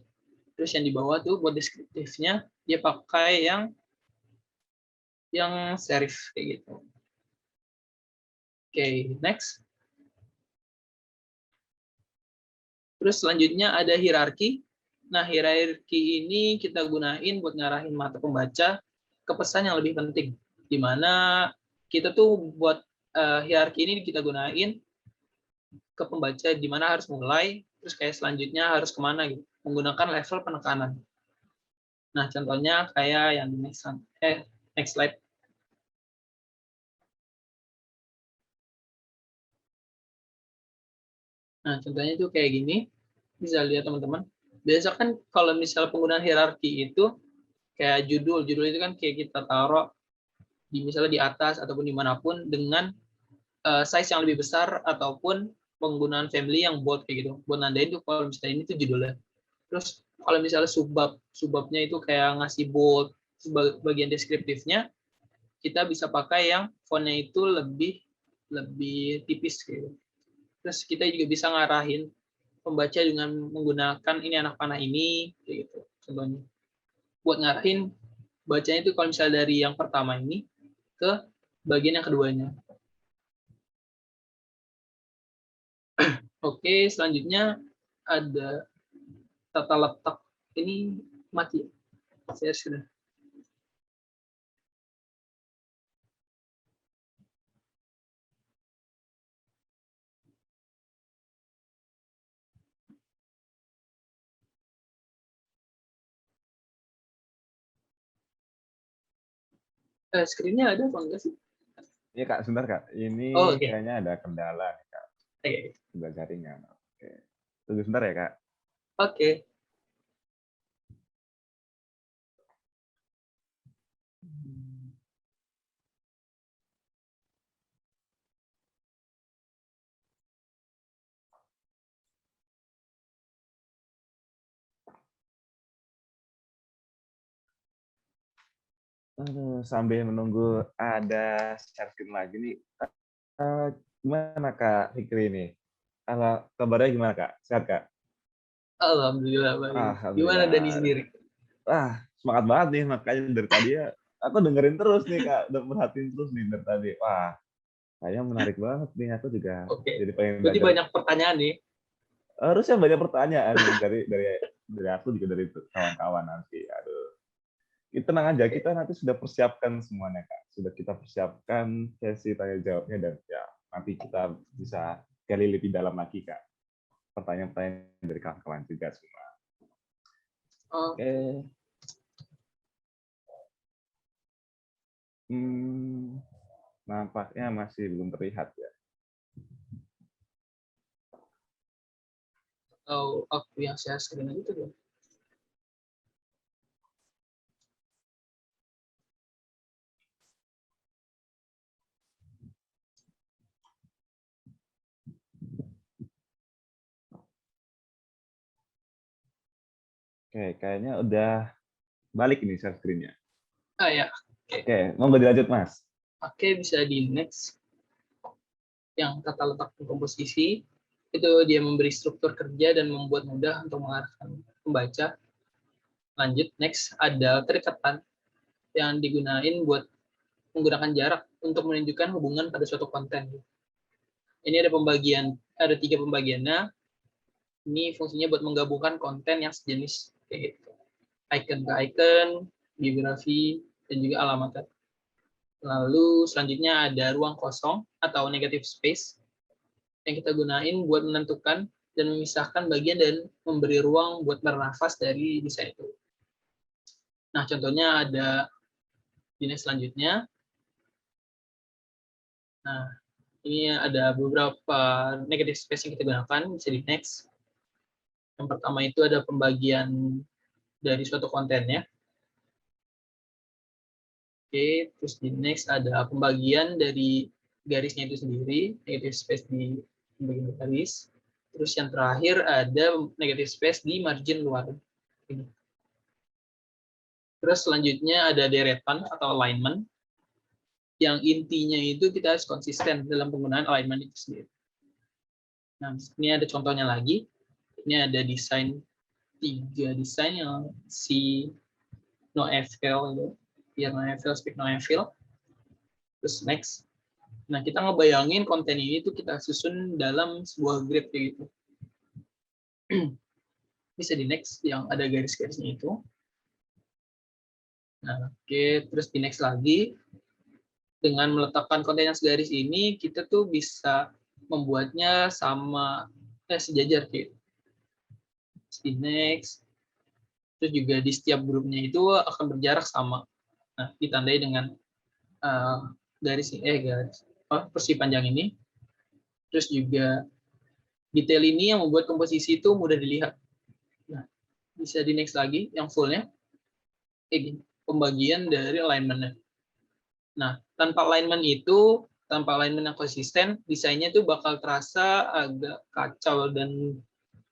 D: Terus yang di bawah tuh buat deskriptifnya, dia pakai yang serif kayak gitu. Oke, next. Terus selanjutnya ada hierarki. Nah, hierarki ini kita gunain buat ngarahin mata pembaca ke pesan yang lebih penting. Di mana kita tuh buat hierarki ini kita gunain ke pembaca di mana harus mulai, terus kayak selanjutnya harus kemana gitu. Menggunakan level penekanan. Nah, contohnya kayak yang di next slide. Nah, contohnya itu kayak gini. Bisa lihat teman-teman. Biasa kan kalau misalnya penggunaan hierarki itu kayak judul itu kan kayak kita taruh di misalnya di atas ataupun dimanapun dengan size yang lebih besar ataupun penggunaan family yang bold kayak gitu. Buat nandain tuh kalau misalnya ini tuh judulnya. Terus kalau misalnya subbabnya itu kayak ngasih bold bagian deskriptifnya, kita bisa pakai yang fontnya itu lebih tipis gitu. Terus kita juga bisa ngarahin pembaca dengan menggunakan ini anak panah ini kayak gitu contohnya. Buat ngarahin bacanya itu kalau misalnya dari yang pertama ini ke bagian yang keduanya. Oke, selanjutnya ada tata letak. Ini mati. Saya sudah. Screen-nya ada apa enggak sih?
A: Iya Kak, sebentar Kak. Ini
D: Okay.
A: kayaknya ada kendala nih Kak.
D: Okay.
A: Sudah jaringan. Oke. Tunggu sebentar ya Kak.
D: Oke.
A: Sambil menunggu ada share screen lagi nih. Gimana Kak Fikri ini? Kabarnya gimana Kak? Sehat Kak?
D: Alhamdulillah baik. Gimana Dani
A: Alhamdulillah.
D: sendiri?
A: Semangat banget nih, makanya dari tadi ya aku dengerin terus nih Kak, udah perhatiin terus nih dari tadi. Wah, kayaknya menarik banget nih, aku juga
D: Oke.
A: jadi pengen
D: Berarti
A: belajar.
D: banyak pertanyaan nih.
A: Harusnya banyak pertanyaan nih dari aku juga dari kawan-kawan nanti. Aduh. Kita tenang aja, kita nanti sudah persiapkan semuanya Kak. Sudah kita persiapkan sesi tanya jawabnya dan ya nanti kita bisa gali lebih dalam lagi Kak. Pertanyaan-pertanyaan dari kawan-kawan juga semua.
D: Oh,
A: Oke. Nampaknya masih belum terlihat ya.
D: aku yang share screen aja tuh.
A: Oke, kayaknya udah balik ini share screen-nya.
D: Ya.
A: Oke, mau dilanjut Mas?
D: Oke, bisa di next. Yang tata letak komposisi itu dia memberi struktur kerja dan membuat mudah untuk mengarahkan pembaca. Lanjut, next ada kerekatan yang digunain buat menggunakan jarak untuk menunjukkan hubungan pada suatu konten. Ini ada 3 pembagiannya. Ini fungsinya buat menggabungkan konten yang sejenis kayak gitu. Icon ke icon, biografi, dan juga alamat. Lalu selanjutnya ada ruang kosong atau negative space yang kita gunain buat menentukan dan memisahkan bagian dan memberi ruang buat bernafas dari desain itu. Nah, contohnya ada di next selanjutnya. Nah, ini ada beberapa negative space yang kita gunakan, bisa di next. Yang pertama itu ada pembagian dari suatu kontennya. Oke, terus di next ada pembagian dari garisnya itu sendiri, negative space di pembagian garis. Terus yang terakhir ada negative space di margin luar. Ini. Terus selanjutnya ada deretan atau alignment, yang intinya itu kita harus konsisten dalam penggunaan alignment itu sendiri. Nah, ini ada contohnya lagi. Ini ada desain 3 desain yang si Noéville itu, Pierre Noéville, Speak Noéville. Terus next. Nah, kita ngebayangin konten ini tuh kita susun dalam sebuah grid kayak gitu. Bisa di next yang ada garis-garisnya itu. Nah, oke, terus di next lagi. Dengan meletakkan konten yang segaris ini, kita tuh bisa membuatnya sama sejajar gitu. Di next. Terus juga di setiap grupnya itu akan berjarak sama. Nah, ditandai dengan garis persegi panjang ini. Terus juga detail ini yang membuat komposisi itu mudah dilihat. Nah, bisa di next lagi yang fullnya. Pembagian dari alignment-nya. Nah, tanpa alignment yang konsisten, desainnya itu bakal terasa agak kacau dan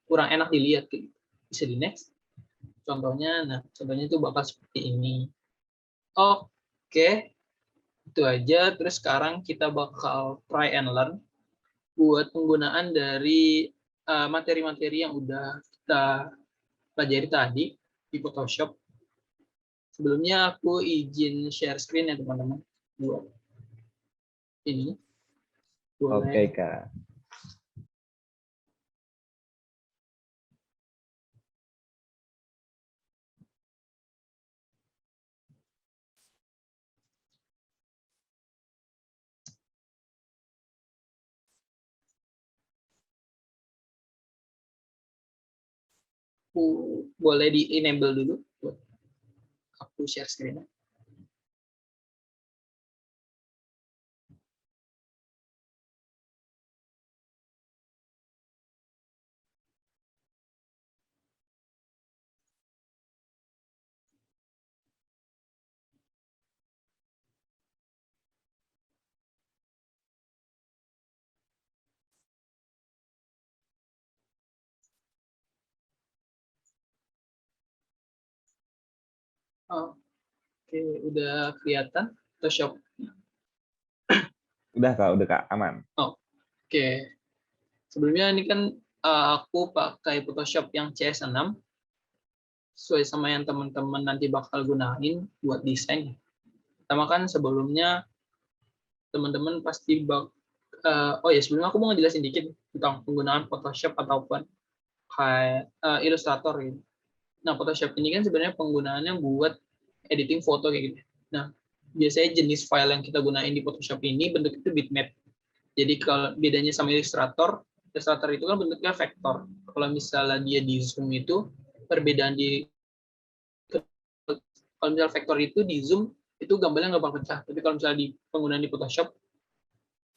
D: kurang enak dilihat. Bisa di next. Contohnya itu bakal seperti ini. Oke, itu aja. Terus sekarang kita bakal try and learn buat penggunaan dari materi-materi yang udah kita pelajari tadi di Photoshop. Sebelumnya aku izin share screen ya teman-teman. Buat ini.
A: Oke Kak.
D: Boleh di enable dulu buat aku share screen. Oke, udah kelihatan Photoshop.
A: Udah Kak, aman.
D: Oke. Sebelumnya ini kan aku pakai Photoshop yang CS6 sesuai sama yang teman-teman nanti bakal gunain buat desain. Pertama kan sebelumnya teman-teman pasti oh ya, sebelumnya aku mau ngejelasin dikit tentang penggunaan Photoshop ataupun kayak Illustrator gitu. Nah, Photoshop ini kan sebenarnya penggunaannya buat editing foto kayak gitu. Nah, biasanya jenis file yang kita gunain di Photoshop ini bentuk itu bitmap. Jadi kalau bedanya sama Illustrator, Illustrator itu kan bentuknya vektor. Kalau misalnya dia di zoom itu perbedaan kalau misalnya vektor itu di zoom itu gambarnya nggak bakal pecah. Tapi kalau misalnya di penggunaan di Photoshop,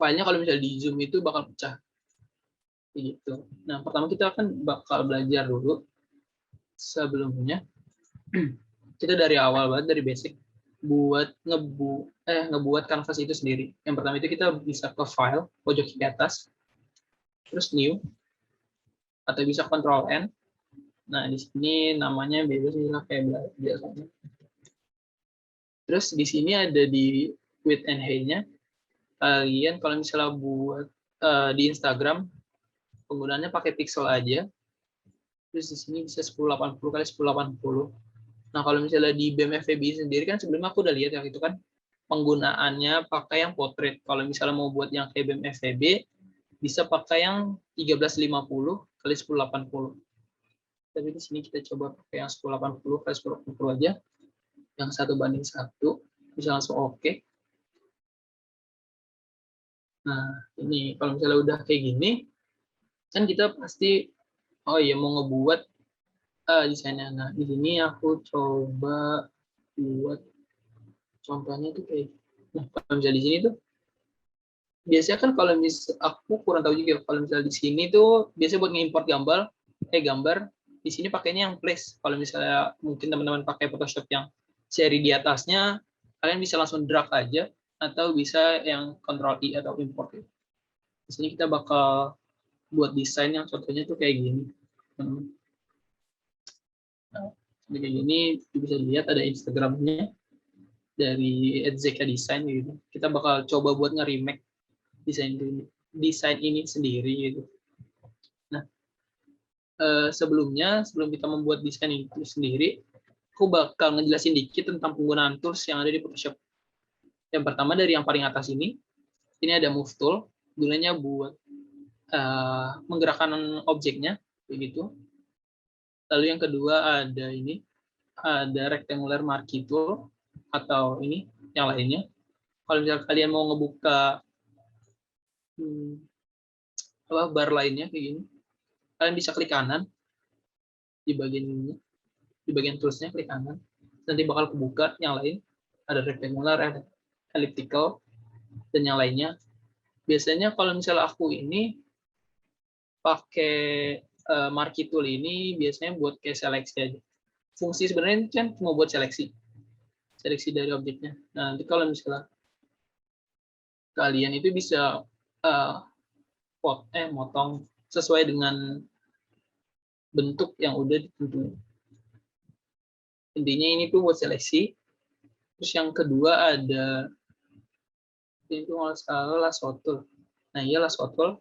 D: filenya kalau misalnya di zoom itu bakal pecah. Gitu. Nah, pertama kita akan bakal belajar dulu sebelumnya. Kita dari awal banget, dari basic buat ngebuat canvas itu sendiri. Yang pertama itu kita bisa ke file pojok kiri atas, terus new, atau bisa Ctrl N. Nah, di sini namanya bebas lah kayak biasanya. Terus di sini ada di width and height-nya. Kalian kalau misalnya buat di Instagram penggunaannya pakai pixel aja. Terus di sini bisa 1080 kali 1080. Nah, kalau misalnya di BEM FEB sendiri kan sebelumnya aku udah lihat yang itu kan penggunaannya pakai yang portrait. Kalau misalnya mau buat yang kayak BEM FEB bisa pakai yang 1350 kali 1080. Tapi di sini kita coba pakai yang 1080 kali 1080 aja. Yang 1:1 bisa langsung oke. Nah, ini kalau misalnya udah kayak gini kan kita pasti oh iya mau ngebuat desainnya. Nah, di sini aku coba buat contohnya tuh kayak nah, kalau misalnya di sini tuh biasanya kan kalau aku kurang tahu juga kalau misalnya di sini tuh biasanya buat ngimport gambar di sini pakainya yang place. Kalau misalnya mungkin teman-teman pakai Photoshop yang seri di atasnya, kalian bisa langsung drag aja atau bisa yang Ctrl I atau import. Di sini kita bakal buat desain yang contohnya tuh kayak gini. Nah, kayak gini bisa dilihat ada Instagramnya dari @zeka design gitu. Kita bakal coba buat nge-remake desain ini sendiri gitu. Nah, sebelum kita membuat desain itu sendiri, aku bakal ngejelasin dikit tentang penggunaan tools yang ada di Photoshop. Yang pertama dari yang paling atas ini ada move tool, gunanya buat menggerakkan objeknya begitu. Lalu yang kedua ada rectangular marquee tool atau ini yang lainnya. Kalau misalnya kalian mau ngebuka bar lainnya kayak gini, kalian bisa klik kanan di bagian ini, di bagian toolsnya klik kanan, nanti bakal kebuka yang lain, ada rectangular, ada elliptical, dan yang lainnya. Biasanya kalau misalnya aku ini pakai marquee tool ini biasanya buat kayak seleksi aja. Fungsi sebenarnya kan cuma buat seleksi dari objeknya. Nah, nanti kalau misalnya kalian itu bisa motong sesuai dengan bentuk yang udah ditentuin. Intinya ini tuh buat seleksi. Terus yang kedua ada itu nggak salah lasso tool. Nah, iya lasso tool.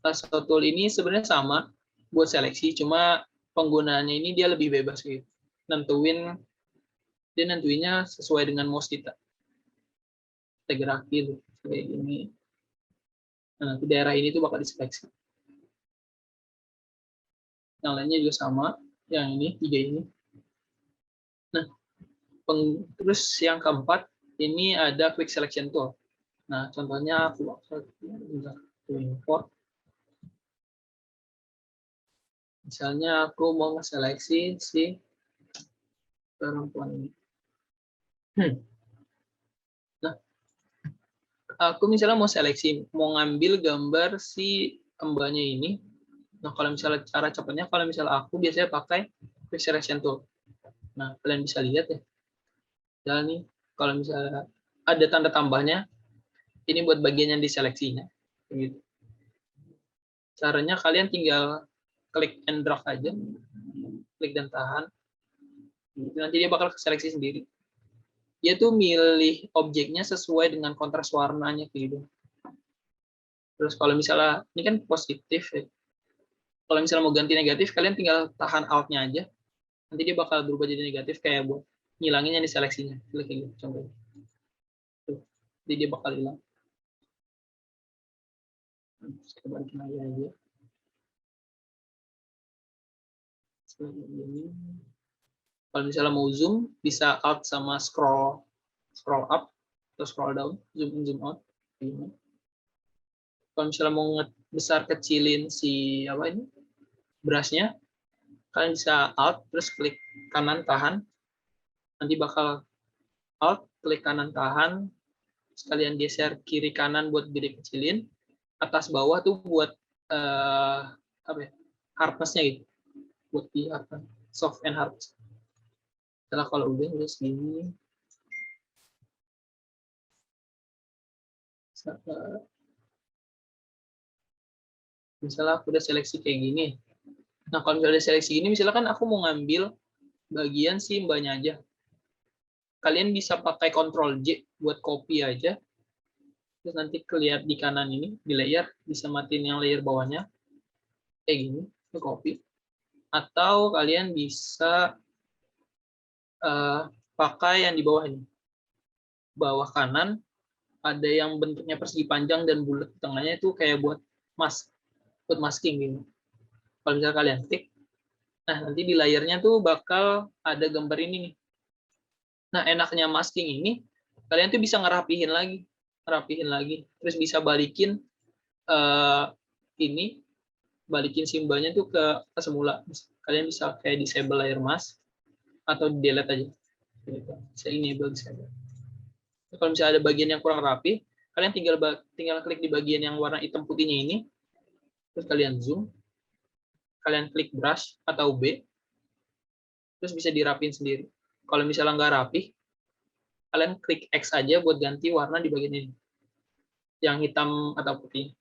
D: Lasso tool ini sebenarnya sama buat seleksi, cuma penggunaannya ini dia lebih bebas gitu. Nentuinnya sesuai dengan mouse kita. Kita gerakin kayak gini. Nah, nanti daerah ini tuh bakal diseleksi. Yang lainnya juga sama, yang ini, 3 ini. Nah, terus yang keempat, ini ada quick selection tool. Nah, contohnya aku import. Misalnya aku mau seleksi si perempuan ini. Nah, aku misalnya mau seleksi, mau ngambil gambar si mbaknya ini. Nah, kalau misalnya cara cepatnya, kalau misalnya aku biasanya pakai quick selection tool. Nah, kalian bisa lihat ya. Dan nih, kalau misalnya ada tanda tambahnya, ini buat bagian yang diseleksinya. Gitu. Caranya kalian tinggal klik and drag aja, klik dan tahan. Nanti dia bakal seleksi sendiri. Dia tuh milih objeknya sesuai dengan kontras warnanya gitu. Terus kalau misalnya ini kan positif ya. Kalau misalnya mau ganti negatif, kalian tinggal tahan Alt-nya aja. Nanti dia bakal berubah jadi negatif kayak buat ngilangin yang diseleksinya. Kayak gitu contohnya. Tuh. Jadi dia bakal hilang. Kita balikin aja. Kalau misalnya mau zoom, bisa Alt sama scroll up atau scroll down, zoom in, zoom out. Kalau misalnya mau besar kecilin si apa ini brushnya, kalian bisa Alt terus klik kanan tahan, nanti bakal Alt klik kanan tahan, sekalian geser kiri kanan buat gede kecilin, atas bawah tuh buat apa ya, hardness-nya gitu, buat di apa, soft and hard. Setelah kalau udah segini, misalnya aku udah seleksi kayak gini. Nah kalau misalnya udah seleksi gini, misalnya kan aku mau ngambil bagian si mbaknya aja. Kalian bisa pakai Ctrl J buat copy aja. Terus nanti kelihatan di kanan ini, di layer, bisa matiin yang layer bawahnya. Kayak gini, itu copy. Atau kalian bisa pakai yang di bawah ini. Bawah kanan, ada yang bentuknya persegi panjang dan bulat di tengahnya itu kayak buat mask, buat masking gitu. Kalau misalnya kalian klik, nah nanti di layernya tuh bakal ada gambar ini nih. Nah enaknya masking ini, kalian tuh bisa ngerapihin lagi, terus bisa balikin ini, balikin simbolnya tuh ke semula. Kalian bisa kayak disable layer mask atau delete aja. Bisa enable, disable. Kalau misalnya ada bagian yang kurang rapi, kalian tinggal klik di bagian yang warna hitam putihnya ini, terus kalian zoom, kalian klik brush atau B, terus bisa dirapin sendiri. Kalau misalnya nggak rapi, kalian klik X aja buat ganti warna di bagian ini, yang hitam atau putih.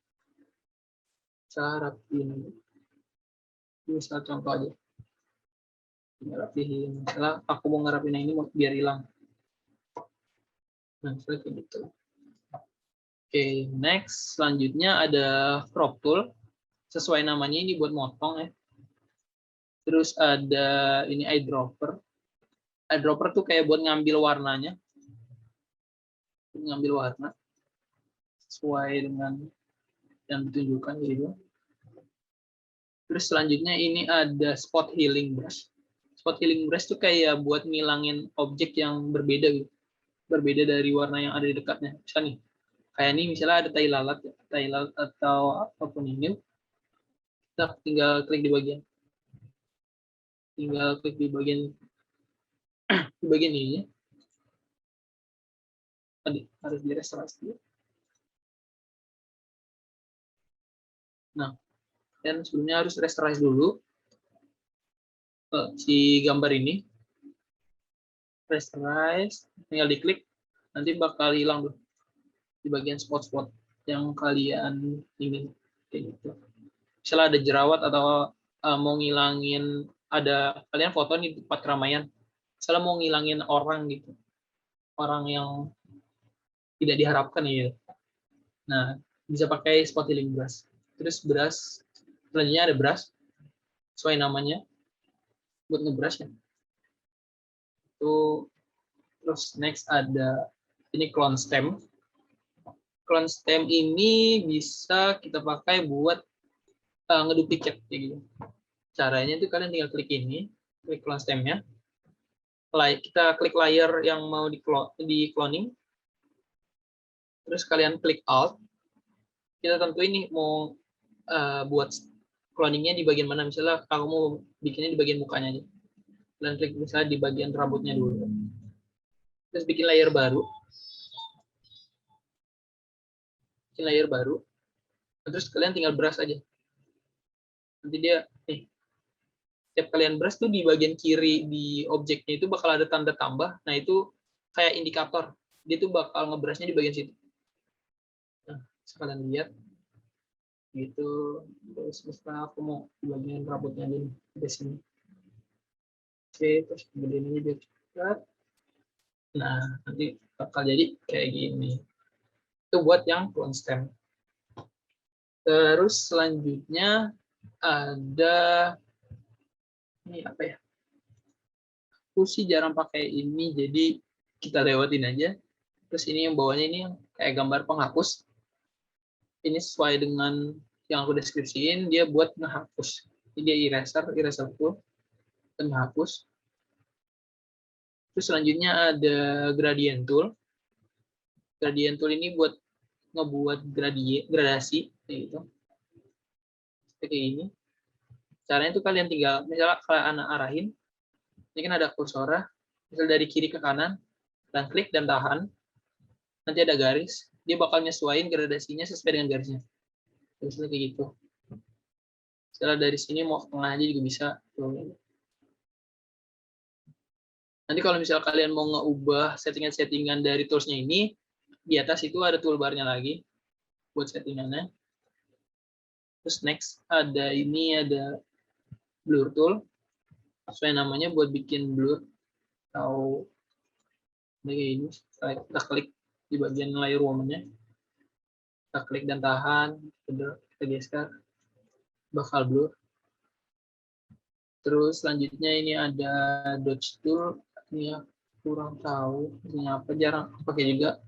D: Saya rapin, misal contoh aja, ngerapihin. Misalnya aku mau ngerapin ini biar hilang. Nah, seperti gitu. Oke, next selanjutnya ada crop tool. Sesuai namanya ini buat motong ya. Terus ada ini eyedropper. Eyedropper tuh kayak buat ngambil warnanya. Ngambil warna sesuai dengan yang ditunjukkan gitu. Terus selanjutnya ini ada spot healing brush. Spot healing brush tuh kayak buat ngilangin objek yang berbeda gitu. Berbeda dari warna yang ada di dekatnya. Misalnya nih, kayak ini misalnya ada tai lalat atau apapun ini. Kita tinggal klik di bagian. Tinggal klik di bagian ini. Harus direstorasi. Nah, dan sebelumnya harus restorize dulu si gambar ini. Rasterize, tinggal diklik, nanti bakal hilang tuh di bagian spot-spot yang kalian ingin kayak gitu. Misalnya ada jerawat atau mau ngilangin, ada kalian foto nih di tempat keramaian, misalnya mau ngilangin orang gitu, orang yang tidak diharapkan ya. Nah, bisa pakai spot healing brush. Terus brush, selanjutnya ada brush, sesuai namanya, buat ngebrush ya. Itu terus next ada ini clone stem. Clone stem ini bisa kita pakai buat ngeduplikat kayak gitu. Caranya itu kalian tinggal klik ini, klik clone stemnya. Kita klik layer yang mau di cloning. Terus kalian klik alt. Kita tentu ini mau buat cloningnya di bagian mana. Misalnya aku mau bikinnya di bagian mukanya aja. Kalian klik misalnya di bagian rambutnya dulu. Terus bikin layer baru. Terus kalian tinggal brush aja. Nanti dia nih, setiap kalian brush tuh di bagian kiri di objeknya itu bakal ada tanda tambah. Nah itu kayak indikator. Dia tuh bakal ngebrushnya di bagian situ. Nah, kalian lihat gitu. Terus misalnya aku mau di bagian rambutnya di sini. Oke, terus kemudian ini biar cepat. Nah, nanti bakal jadi kayak gini. Itu buat yang clone stem. Terus selanjutnya ada ini apa ya? Aku sih jarang pakai ini, jadi kita lewatin aja. Terus ini yang bawahnya ini yang kayak gambar penghapus. Ini sesuai dengan yang aku deskripsiin, dia buat ngehapus. Jadi dia eraser tool, dan menghapus. Terus selanjutnya ada gradient tool. Gradient tool ini buat ngebuat gradasi kayak gitu. Kayak ini. Caranya itu kalian tinggal, misalnya kalian arahin, ini kan ada kursornya, misal dari kiri ke kanan, dan klik dan tahan, nanti ada garis, dia bakal nyesuaiin gradasinya sesuai dengan garisnya. Misalnya kayak gitu. Setelah dari sini mau ke tengah aja juga bisa. Nanti kalau misal kalian mau ngeubah settingan-settingan dari toolsnya ini, di atas itu ada toolbarnya lagi buat settingannya. Terus next ada blur tool. Sesuai namanya buat bikin blur atau kayak ini. Kita klik di bagian layer woman-nya. Kita klik dan tahan, kita geser, bakal blur. Terus selanjutnya ini ada dodge tool, ini ya kurang tahu ini apa, jarang pakai juga.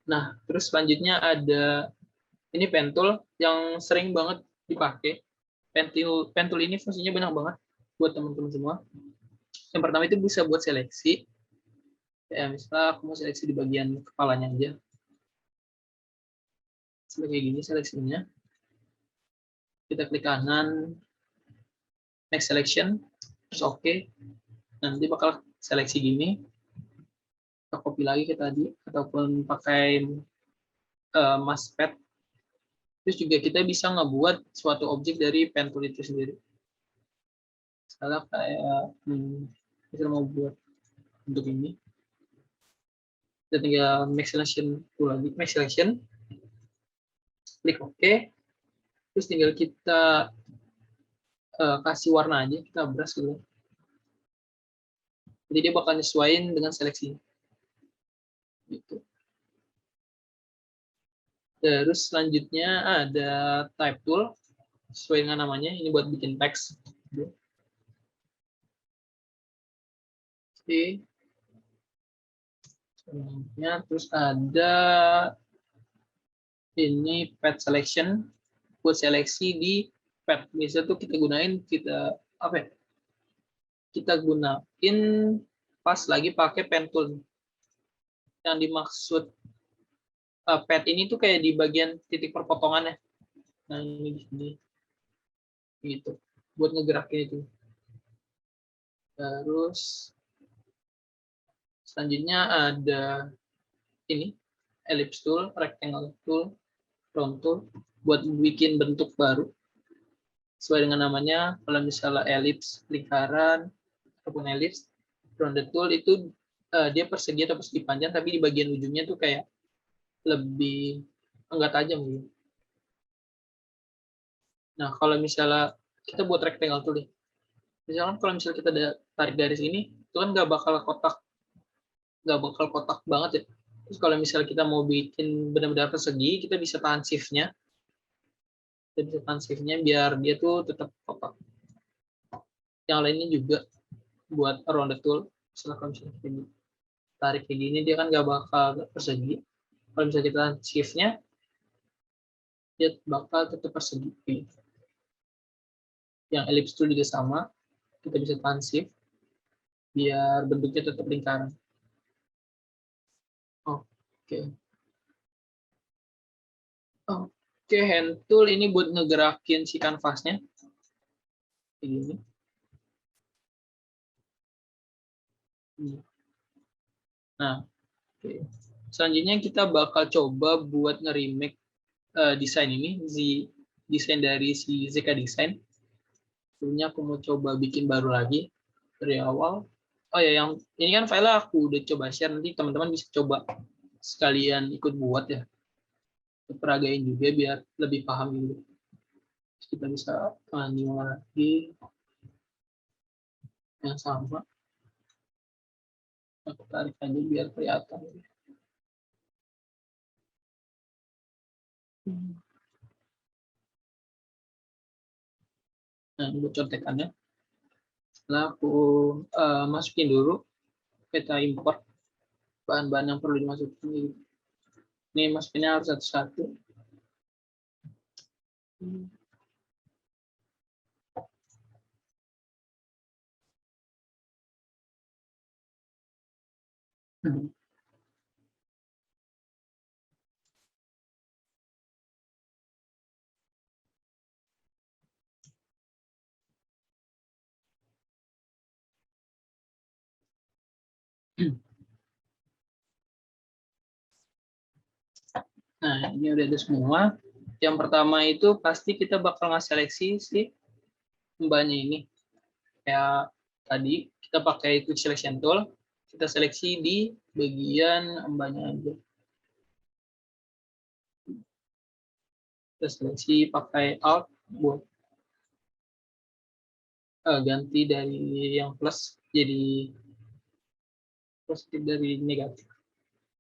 D: Nah, terus selanjutnya ada ini pen tool yang sering banget dipakai. Pen tool ini fungsinya banyak banget buat teman-teman semua. Yang pertama itu bisa buat seleksi. Ya, misalnya aku mau seleksi di bagian kepalanya aja. Seperti gini seleksinya. Kita klik kanan, next selection, terus oke. Nanti bakal seleksi gini. Kita copy lagi ke tadi, ataupun pakai mousepad. Terus juga kita bisa ngebuat suatu objek dari pen tool itu sendiri. Misalnya kayak kita mau buat untuk ini. Kita tinggal make selection tool lagi, make selection. Klik OK. Terus tinggal kita kasih warna aja, kita brush dulu. Jadi dia bakal nyesuaiin dengan seleksi. Gitu. Terus selanjutnya ada type tool, sesuai dengan namanya, ini buat bikin teks. Oke. Terus ada ini pad selection, buat seleksi di pad. Biasa tuh kita gunain, kita gunain pas lagi pakai pen tool. Yang dimaksud pad ini tuh kayak di bagian titik perpotongannya. Nah ini di sini, gitu, buat ngegerakin itu. Terus selanjutnya ada ini ellipse tool, rectangle tool, round tool, buat bikin bentuk baru. Sesuai dengan namanya, kalau misalnya ellipse lingkaran ataupun ellipse, rounded tool itu dia persegi atau persegi panjang, tapi di bagian ujungnya tuh kayak lebih enggak tajam gitu. Nah, kalau misalnya kita buat rectangle tool nih, misalkan kalau misalnya kita ada tarik garis ini, itu kan nggak bakal kotak banget ya. Terus kalau misalnya kita mau bikin benar-benar persegi, kita bisa tahan shift-nya. Kita bisa tahan shift-nya biar dia tuh tetap kotak. Yang lainnya juga buat rounded tool, misalnya kalau misalnya kita tarik kayak gini, dia kan nggak bakal persegi. Kalau misalnya kita tahan shift-nya, dia bakal tetap persegi. Yang ellipse tool juga sama, kita bisa tahan shift biar bentuknya tetap lingkaran. Oke. Oke, hand tool ini buat ngegerakin si kanvasnya. Kayak gini. Nah, oke. Selanjutnya kita bakal coba buat nge-remake desain ini, desain dari si ZK Design. Sebelumnya aku mau coba bikin baru lagi dari awal. Oh ya, yang ini kan file aku udah coba share, nanti teman-teman bisa coba sekalian ikut buat ya. Peragain juga biar lebih paham dulu. Kita bisa new lagi yang sama. Aku tarik aja biar kelihatan. Nah, buat contekannya. Setelah aku masukin dulu, kita import bahan-bahan yang perlu dimasukin. Ini masukinnya harus satu-satu. Nah, ini udah ada semua. Yang pertama itu pasti kita bakal nge-seleksi si mbaknya ini. Kayak tadi kita pakai quick selection tool, kita seleksi di bagian mbaknya aja. Kita seleksi pakai alt buat ganti dari yang plus jadi positif dari negatif.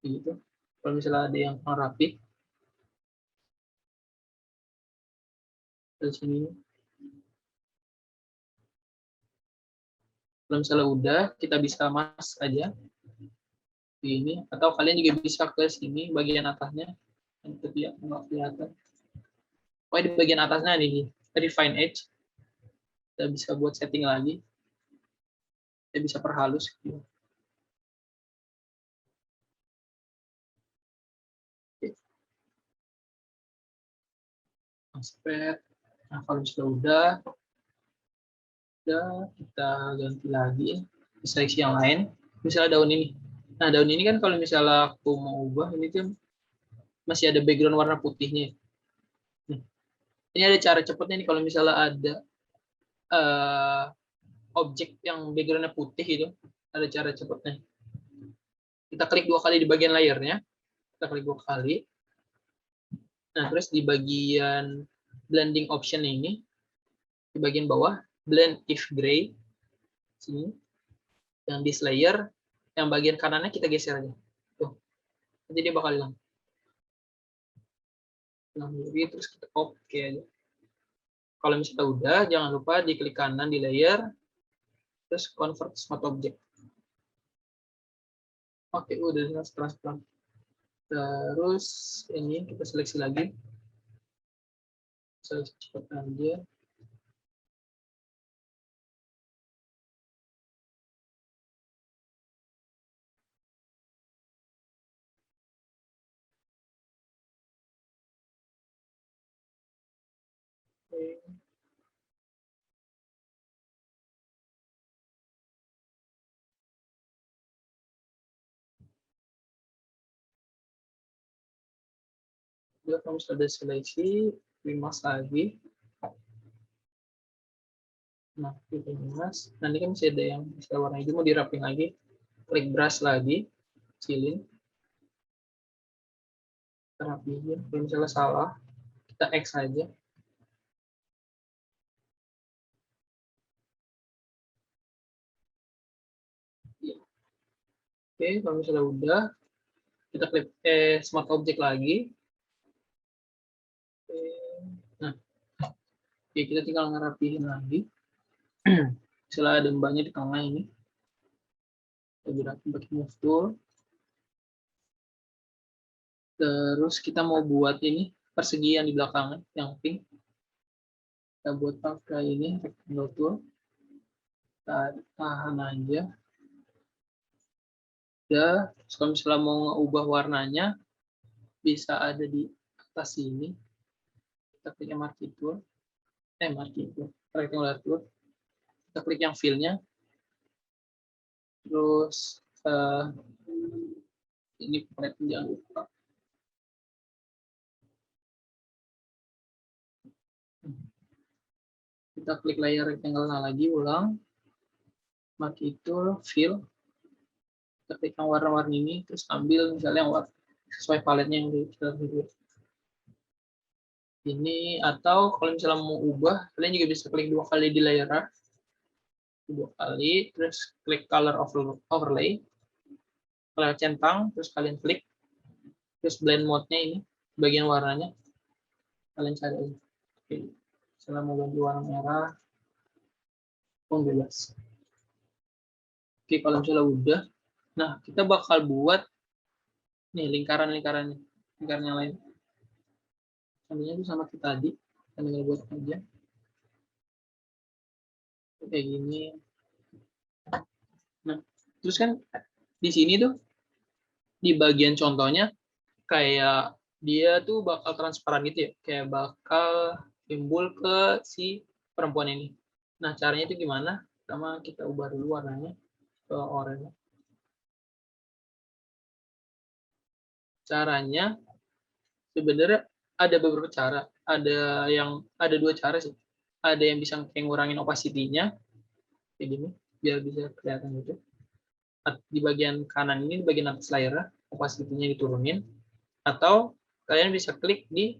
D: Gitu. Kalau misalnya ada yang kurang rapi, dari sini. Kalau misalnya udah, kita bisa mas aja di ini, atau kalian juga bisa ke sini bagian atasnya, tapi ya nggak kelihatan. Oh, di bagian atasnya nih, refine edge, kita bisa buat setting lagi, kita bisa perhalus. Aspek. Nah, kalau sudah kita ganti lagi seleksi yang lain. Misalnya daun ini. Nah, daun ini kan kalau misalnya aku mau ubah, ini tuh masih ada background warna putihnya. Ini ada cara cepatnya nih kalau misalnya ada objek yang backgroundnya putih itu, ada cara cepatnya. Kita klik 2 kali di bagian layernya. Kita klik 2 kali. Nah, terus di bagian blending option ini, di bagian bawah, blend if gray, sini, yang this layer, yang bagian kanannya kita geser aja. Tuh, nanti dia bakal hilang. Terus kita oke aja. Kalau misalnya udah, jangan lupa diklik kanan di layer, terus convert smart object. Oke, udah transparan. Terus ini kita seleksi lagi. Seleksi cepat aja. Oke. Udah, kamu sudah seleksi, limas lagi. Nah, kita limas. Nanti kan masih ada yang bisa warna hijau, mau dirapin lagi. Klik brush lagi, kecilin. Kita rapiin. Kalau misalnya salah, kita X aja. Oke, kalau misalnya udah, kita klik smart object lagi. Nah, oke, kita tinggal ngerapihin lagi. Misalnya ada mbaknya di tengah ini. Kita gerakin pakai move tool. Terus kita mau buat ini persegi yang di belakangnya, yang pink. Kita buat pakai ini rectangle tool. Kita tahan aja. Udah, kalau misalnya mau ubah warnanya, bisa ada di atas sini. Kita klik yang marquee tool. Marquee tool. Rectangular tool. Kita klik yang fill-nya. Terus ini jangan lupa. Kita klik layer rectangle lagi, ulang. Marquee tool, fill. Kita klik yang warna-warni ini, terus ambil misalnya yang warna sesuai paletnya yang kita pilih. Ini, atau kalau misalnya mau ubah, kalian juga bisa klik 2 kali di layer 2 kali, terus klik color overlay, kalian centang, terus kalian klik, terus blend mode-nya ini, bagian warnanya, kalian cari aja. Oke. Misalnya mau ganti warna merah, bebas. Oke, kalau misalnya udah, nah kita bakal buat nih lingkaran-lingkaran yang lain. Sambilnya itu sama kita tadi, kita tinggal buat aja. Kayak gini. Nah, terus kan di sini tuh di bagian contohnya kayak dia tuh bakal transparan gitu ya, kayak bakal timbul ke si perempuan ini. Nah, caranya itu gimana? Pertama kita ubah dulu warnanya ke oranye. Caranya sebenarnya ada beberapa cara. Ada dua cara sih. Ada yang bisa kayak ngurangin opacity-nya kayak gini biar bisa kelihatan gitu. Di bagian kanan ini, di bagian atas layar, opacity-nya diturunin, atau kalian bisa klik di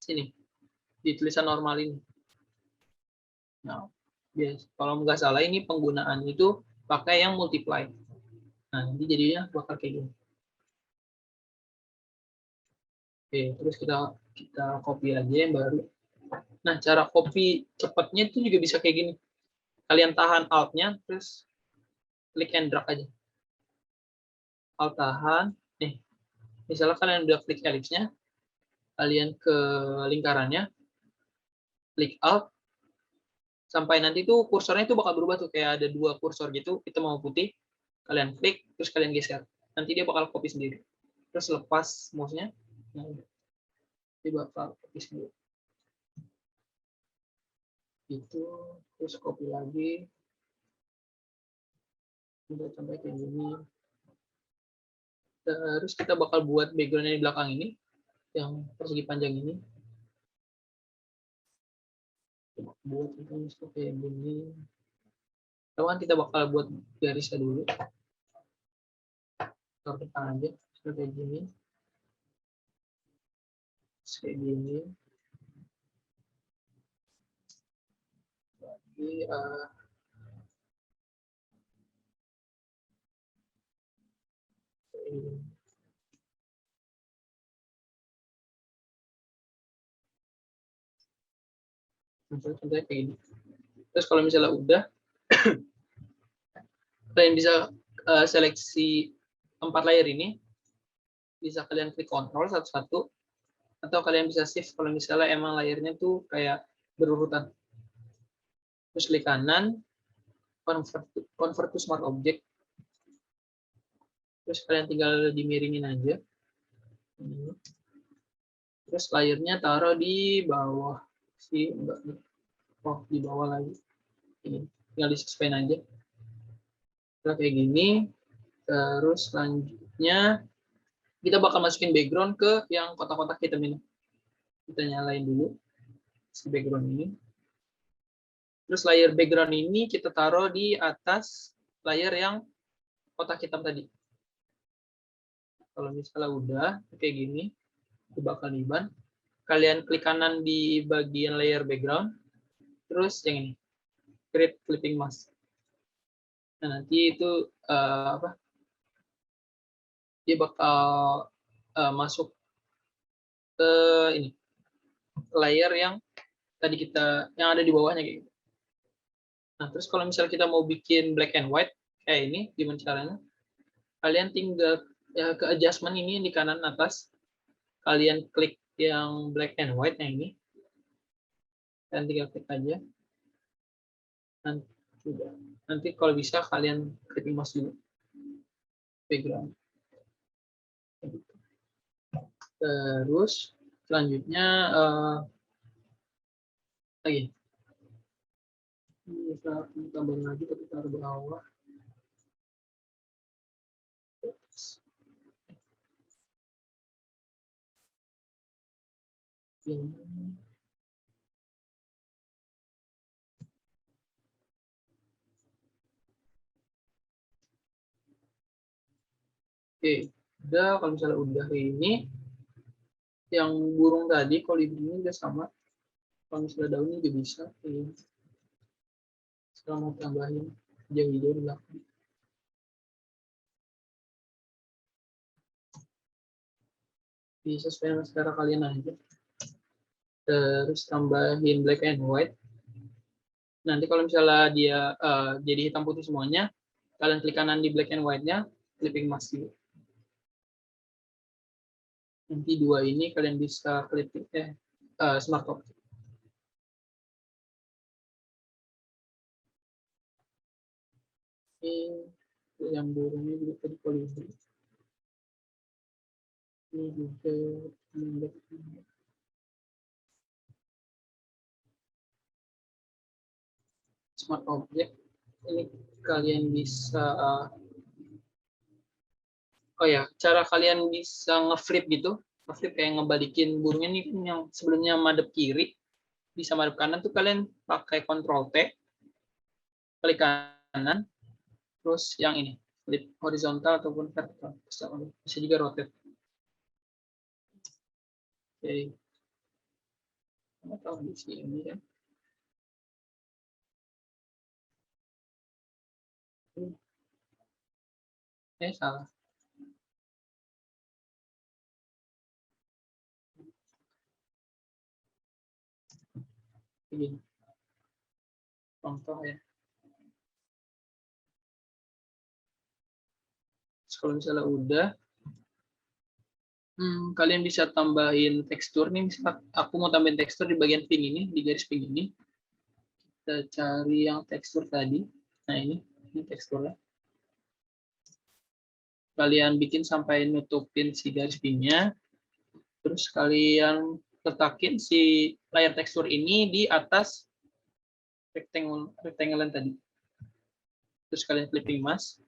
D: sini, di tulisan normal ini. Nah, bias, kalau nggak salah ini penggunaan itu pakai yang multiply. Nah, nanti jadinya bakal kayak gini. Oke, terus kita copy aja yang baru. Nah, cara copy cepatnya itu juga bisa kayak gini. Kalian tahan Alt-nya, terus klik and drag aja. Alt tahan, nih, misalnya kalian udah klik ellipse-nya, kalian ke lingkarannya, klik Alt, sampai nanti tuh kursornya itu bakal berubah tuh, kayak ada dua kursor gitu, hitam sama putih, kalian klik, terus kalian geser. Nanti dia bakal copy sendiri. Terus lepas mouse-nya, nah, dia bakal copy sendiri. Itu, terus copy lagi, udah sampai kayak gini. Terus kita bakal buat background di belakang ini, yang persegi panjang ini. Buat itu kayak gini. Kan kita bakal buat garisnya dulu. Taruh depan aja, kayak gini. Kayak gini. Jadi, contohnya kayak gini. Terus kalau misalnya udah, kalian bisa seleksi 4 layer ini, bisa kalian klik kontrol satu-satu, atau kalian bisa shift kalau misalnya emang layernya tuh kayak berurutan. Terus klik kanan, convert to smart object. Terus kalian tinggal dimiringin aja. Terus layernya taruh di bawah sih, oh di bawah lagi. Ini tinggal di suspend aja. Setelah kayak gini, terus selanjutnya kita bakal masukin background ke yang kotak-kotak hitam ini. Kita nyalain dulu si background ini. Terus layer background ini kita taruh di atas layer yang kotak hitam tadi. Kalau misalnya udah kayak gini, itu bakal diban. Kalian klik kanan di bagian layer background, terus yang ini, create clipping mask. Nah, nanti itu dia bakal masuk ke ini layer yang tadi yang ada di bawahnya kayak gitu. Nah, terus kalau misalnya kita mau bikin black and white kayak ini, gimana caranya? Kalian tinggal ya, ke adjustment ini di kanan atas, kalian klik yang black and white yang ini, dan tinggal klik aja. Nanti kalau bisa kalian clipping mask dulu background. Terus selanjutnya lagi bisa tambahin lagi, tapi taruh bawah. Ini. Oke, udah. Kalau misalnya udah ini, yang burung tadi kolibri ini udah sama. Kalau misalnya daunnya juga bisa. Sekarang mau tambahin hijau-hijau di belakang. Bisa sesuai selera kalian aja. Terus tambahin black and white. Nanti kalau misalnya dia jadi hitam putih semuanya, kalian klik kanan di black and white-nya, clipping mask dulu. Nanti dua ini kalian bisa clipping smart object. Ini yang burungnya juga tadi polisi. Ini juga smart object. Ini kalian bisa oh ya, cara kalian bisa nge-flip gitu, nge-flip kayak ngebalikin burungnya nih kan yang sebelumnya madep kiri, bisa madep kanan tuh kalian pakai Ctrl T, klik kanan, terus yang ini, flip horizontal ataupun vertikal, bisa juga rotate. Oke, nggak tahu di sini kan. Salah. Begini. Contoh ya. Kalau misalnya udah, kalian bisa tambahin tekstur nih. Misalnya aku mau tambahin tekstur di bagian pink ini, di garis pink ini. Kita cari yang tekstur tadi. Nah ini teksturnya. Kalian bikin sampai nutupin si garis pinknya. Terus kalian letakin si layar tekstur ini di atas rectangle tadi. Terus kalian clipping mask.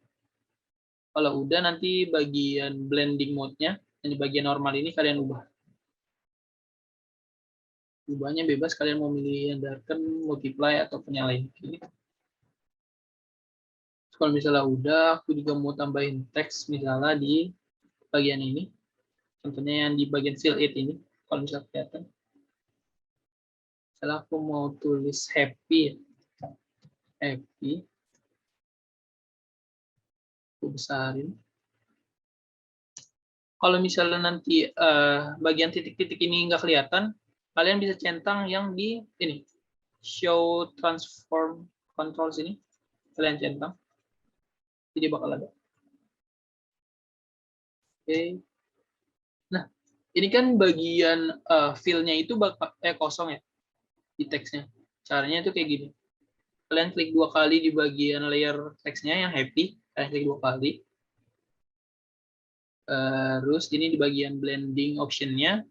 D: Kalau udah nanti bagian blending mode-nya, yang di bagian normal ini kalian ubah. Ubahnya bebas, kalian mau milih yang darken, multiply, ataupun yang lain. Kalau misalnya udah, aku juga mau tambahin teks misalnya di bagian ini. Contohnya yang di bagian fill it ini, kalau misalnya kelihatan. Misalnya aku mau tulis happy. Happy. Aku besarin. Kalau misalnya nanti bagian titik-titik ini nggak kelihatan, kalian bisa centang yang di ini. Show transform controls ini. Kalian centang. Jadi bakal ada. Oke. Nah, ini kan bagian fill-nya itu kosong ya di teksnya. Caranya itu kayak gini. Kalian klik 2 kali di bagian layer teksnya yang happy. Kalian klik 2 kali. Terus ini di bagian blending option-nya.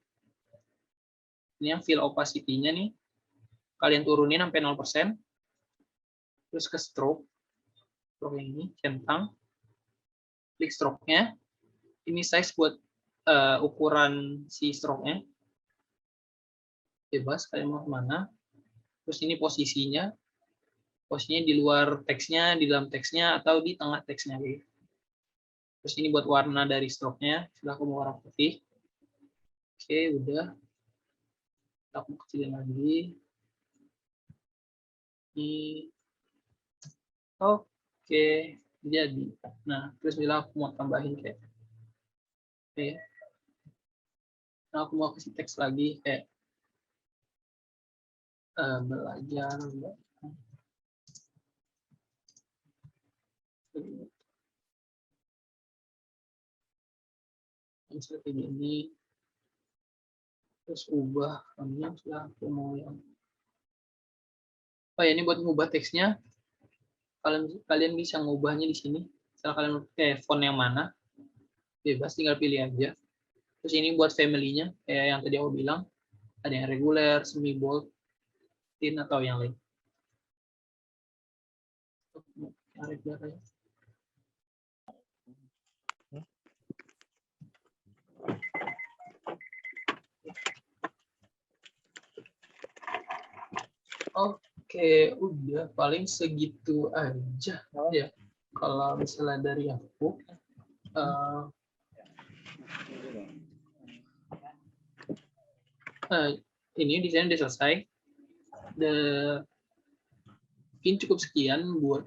D: Ini yang fill opacity-nya nih. Kalian turunin sampai 0%. Terus ke stroke. Stroke yang ini, centang. Klik stroke-nya. Ini size buat ukuran si stroke-nya. Bebas, kalian mau kemana. Terus ini posisinya. Posisinya di luar teksnya, di dalam teksnya, atau di tengah teksnya. Terus ini buat warna dari stroke-nya. Silahkan mau warna putih. Oke, udah. Aku kecilin lagi. Ini. Oke, jadi. Nah, terus bila aku mau tambahin kayak. Oke. Nah, aku mau kasih teks lagi kayak belajar. Seperti ini. Terus ubah namanya sudah aku mau yang ini buat ngubah teksnya kalian bisa ngubahnya di sini. Misalnya kalian pakai font yang mana bebas, tinggal pilih aja. Terus ini buat family-nya kayak yang tadi aku bilang, ada yang reguler, semi bold, thin, atau yang lain. Yang reguler aja. Oke, udah paling segitu aja ya. Kalau misalnya dari aku, ini desain udah selesai. Mungkin cukup sekian buat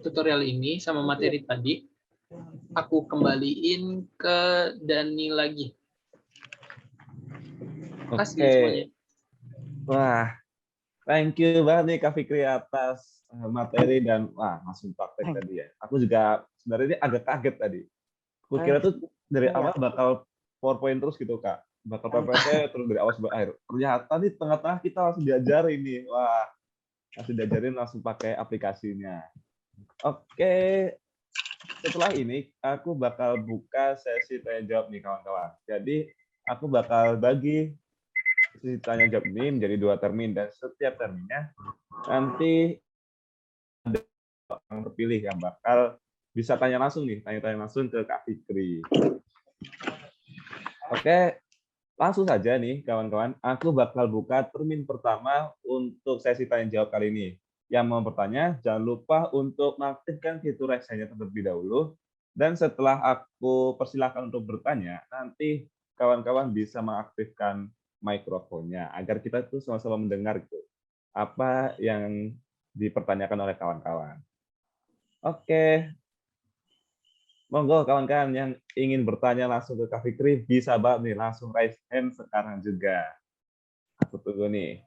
D: tutorial ini sama materi tadi. Aku kembaliin ke Dani lagi. Kasih semuanya.
A: Wah, Thank you banget nih Kak Fikri atas materi dan wah langsung praktek tadi ya. Aku juga sebenarnya ini agak kaget tadi. Aku kira tuh dari awal bakal PowerPoint terus gitu Kak. Bakal PPT terus dari awal sampai akhir. Ternyata di tengah-tengah kita langsung diajarin nih. Wah, langsung diajarin langsung pakai aplikasinya. Oke, setelah ini aku bakal buka sesi tanya jawab nih kawan-kawan. Jadi aku bakal bagi sesi tanya jawab ini menjadi 2 termin dan setiap terminnya nanti ada orang terpilih yang bakal bisa tanya langsung nih, tanya-tanya langsung ke Kak Fikri. Oke, langsung saja nih kawan-kawan, aku bakal buka termin pertama untuk sesi tanya jawab kali ini. Yang mau bertanya, jangan lupa untuk mengaktifkan fitur raise hand terlebih dahulu. Dan setelah aku persilahkan untuk bertanya, nanti kawan-kawan bisa mengaktifkan mikrofonnya agar kita tuh sama-sama mendengar gitu apa yang dipertanyakan oleh kawan-kawan. Oke, monggo kawan-kawan yang ingin bertanya langsung ke Kak Fikri bisa banget nih langsung raise hand sekarang juga. Aku tunggu nih.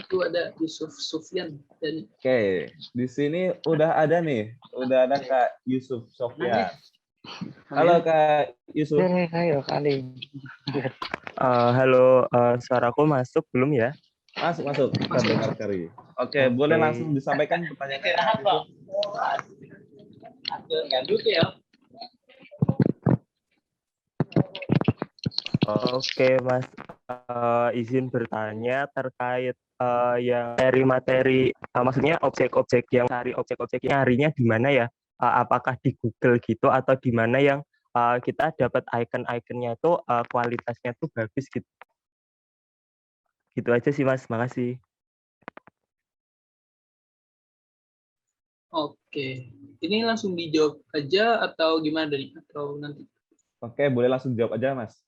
D: Itu ada Yusuf Sufyan dan
A: Oke, di sini udah ada nih, udah ada Kak Yusuf Sofyan. Halo Kak Yusuf.
E: Ayo kali. Halo, suaraku masuk belum ya?
A: Masuk, terdengar Kari. Oke, boleh langsung disampaikan pertanyaannya Kak Yusuf.
E: Oke, Mas. Izin bertanya terkait yang materi-materi, maksudnya objek-objek yang cari objek-objeknya harinya di mana ya? Apakah di Google gitu atau di mana yang kita dapat icon-iconnya itu kualitasnya tuh bagus gitu? Gitu aja sih Mas, makasih.
D: Oke. Ini langsung dijawab aja atau gimana dari atau nanti?
A: Oke, boleh langsung jawab aja Mas.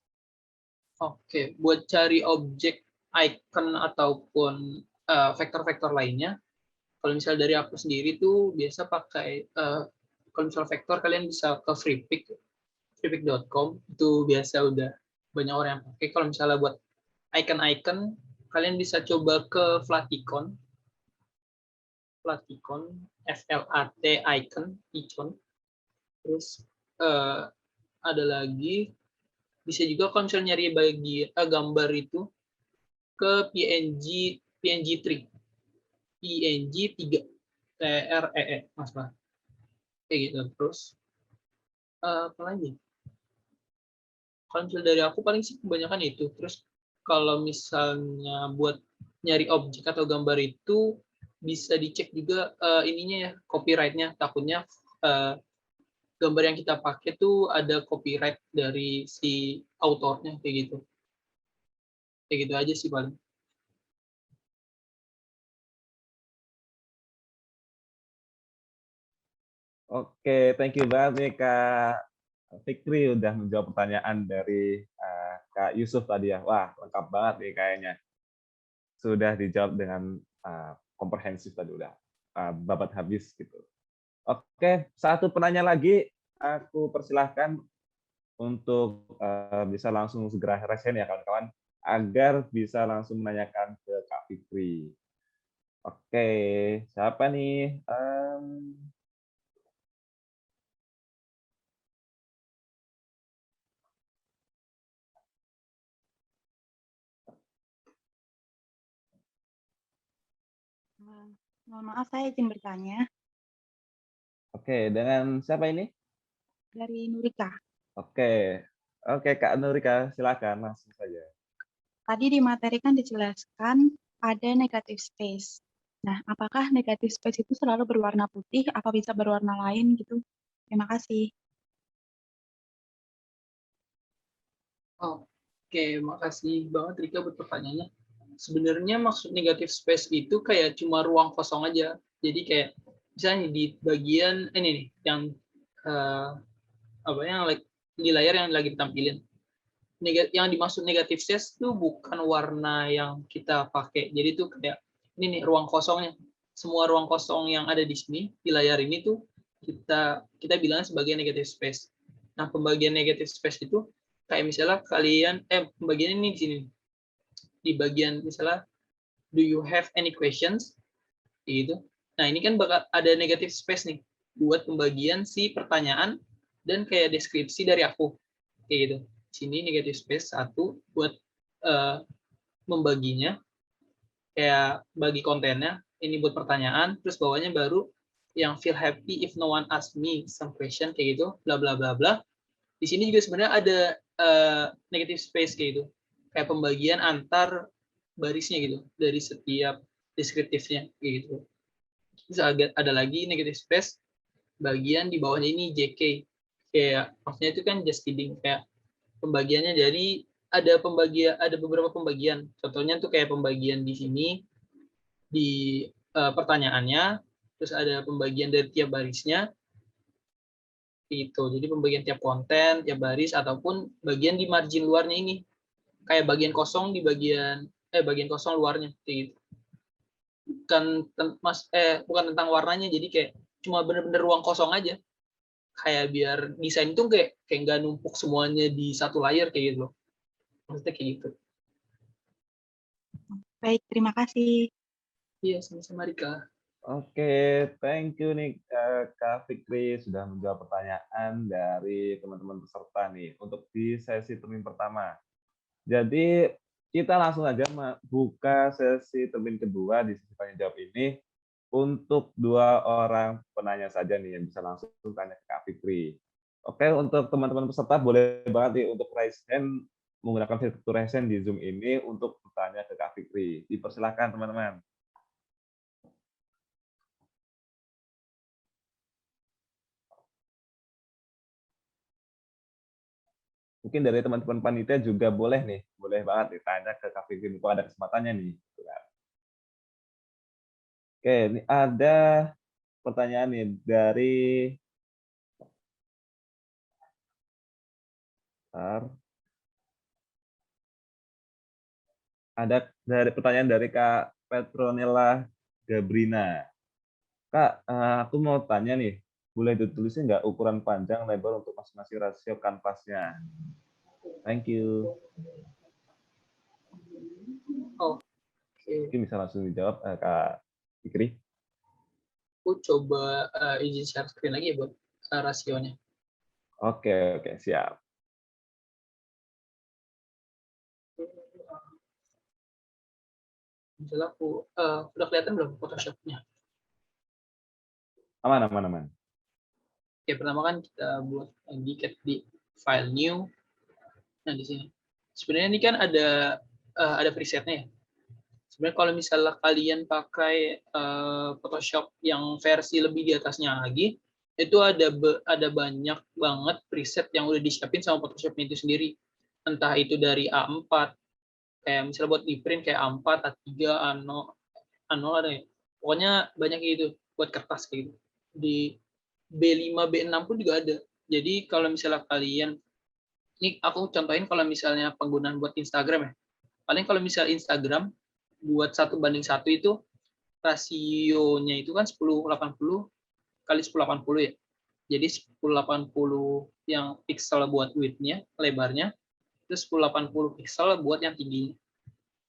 D: Oke, buat cari objek icon ataupun vektor-vektor lainnya, kalau misal dari aku sendiri tuh biasa pakai kalau misal vektor kalian bisa ke freepik.com, itu biasa udah banyak orang yang pakai. Kalau misalnya buat icon-icon, kalian bisa coba ke Flaticon, FLAT icon. Terus ada lagi bisa juga kalau misalnya nyari gambar itu ke PNG3 TREE Mas Pak. Kayak gitu. Terus apa lagi? Kalau misalnya dari aku paling sih kebanyakan itu. Terus kalau misalnya buat nyari objek atau gambar itu bisa dicek juga ininya ya, copyright-nya. Takutnya gambar yang kita pakai tuh ada copyright dari si autornya kayak gitu. Kayak gitu aja sih paling.
A: Oke, thank you banget nih Kak Fikri udah menjawab pertanyaan dari Kak Yusuf tadi ya. Wah, lengkap banget nih kayaknya. Sudah dijawab dengan komprehensif tadi udah babat habis gitu. Oke, satu penanya lagi aku persilahkan untuk bisa langsung segera resen ya kawan-kawan agar bisa langsung menanyakan ke Kak Fikri. Oke, siapa nih?
F: Mohon maaf, saya izin bertanya
A: Oke, dengan siapa ini?
F: dari Nurika.
A: Oke, Kak Nurika, silakan langsung saja.
F: Tadi di materi kan dijelaskan ada negative space. Nah, apakah negative space itu selalu berwarna putih atau bisa berwarna lain gitu? Terima kasih.
D: Oke, makasih banget Rika buat pertanyaannya. Sebenarnya maksud negative space itu kayak cuma ruang kosong aja. Jadi kayak misalnya di bagian ini nih yang apa yang di layar yang lagi ditampilin. Yang dimaksud negative space itu bukan warna yang kita pakai. Jadi itu kayak ini nih ruang kosongnya. semua ruang kosong yang ada di sini di layar ini tuh kita bilang sebagai negative space. Nah, pembagian negative space itu kayak misalnya kalian pembagian ini di sini. Di bagian misalnya do you have any questions gitu. Nah, ini kan bakal ada negative space nih buat pembagian si pertanyaan dan kayak deskripsi dari aku. Kayak gitu. Sini negative space 1 buat membaginya kayak bagi kontennya, ini buat pertanyaan, terus bawahnya baru yang feel happy if no one ask me some question kayak gitu, bla bla bla bla. Di sini juga sebenarnya ada negative space kayak gitu, kayak pembagian antar barisnya gitu dari setiap deskriptifnya kayak gitu. Terus ada lagi negative space bagian di bawahnya ini JK, kayak maksudnya itu kan just kidding, kayak pembagiannya dari ada beberapa pembagian. Contohnya tuh kayak pembagian di sini di pertanyaannya, terus ada pembagian dari tiap barisnya. Itu. Jadi pembagian tiap konten, tiap baris ataupun bagian di margin luarnya ini. Kayak bagian kosong di bagian kosong luarnya gitu. Bukan tentang warnanya, jadi kayak cuma bener-bener ruang kosong aja. Kayak biar desain itu kayak nggak numpuk semuanya di satu layar kayak gitu loh. Maksudnya kayak gitu.
F: Baik, terima kasih.
D: Iya, sama-sama Rika.
A: Oke, thank you nih Kak Fikri sudah menjawab pertanyaan dari teman-teman peserta nih untuk di sesi termin pertama. Jadi kita langsung aja buka sesi termin kedua di sesi tanya jawab ini untuk 2 orang penanya saja nih yang bisa langsung tanya ke Kak Fikri. Oke, untuk teman-teman peserta boleh banget nih untuk raise hand menggunakan fitur raise hand di Zoom ini untuk bertanya ke Kak Fikri. Dipersilakan teman-teman. Mungkin dari teman-teman panitia juga boleh nih, boleh banget ditanya ke Kak Fikri, kalau ada kesempatannya nih. Oke, ini ada pertanyaan nih dari pertanyaan dari Kak Petronella Gabrina. Kak, aku mau tanya nih, boleh ditulisnya nggak ukuran panjang lebar untuk masing-masing rasio kanvasnya? Thank you.
D: Oke.
A: Mungkin bisa langsung dijawab Kak Fikri.
D: Aku coba izin share screen lagi ya buat rasionya.
A: Oke, siap.
D: Misalnya aku udah kelihatan belum Photoshop-nya?
A: Aman.
D: Oke, pertama kan kita buat lagi di file new. Nah, di sini. Sebenarnya ini kan ada presetnya ya. Sebenarnya kalau misalnya kalian pakai Photoshop yang versi lebih di atasnya lagi, itu ada banyak banget preset yang udah disiapin sama Photoshop-nya itu sendiri. Entah itu dari A4, kayak misalnya buat di print kayak A4, A3, A0 ada ya. Pokoknya banyak itu buat kertas kayak gitu. Di B5, B6 pun juga ada. Jadi kalau misalnya kalian, ini aku contohin kalau misalnya penggunaan buat Instagram ya. Paling kalau misalnya Instagram buat 1:1 itu rasionya itu kan 1080 kali 1080 ya. Jadi 1080 yang pixel buat width-nya, lebarnya, terus 1080 pixel buat yang tingginya.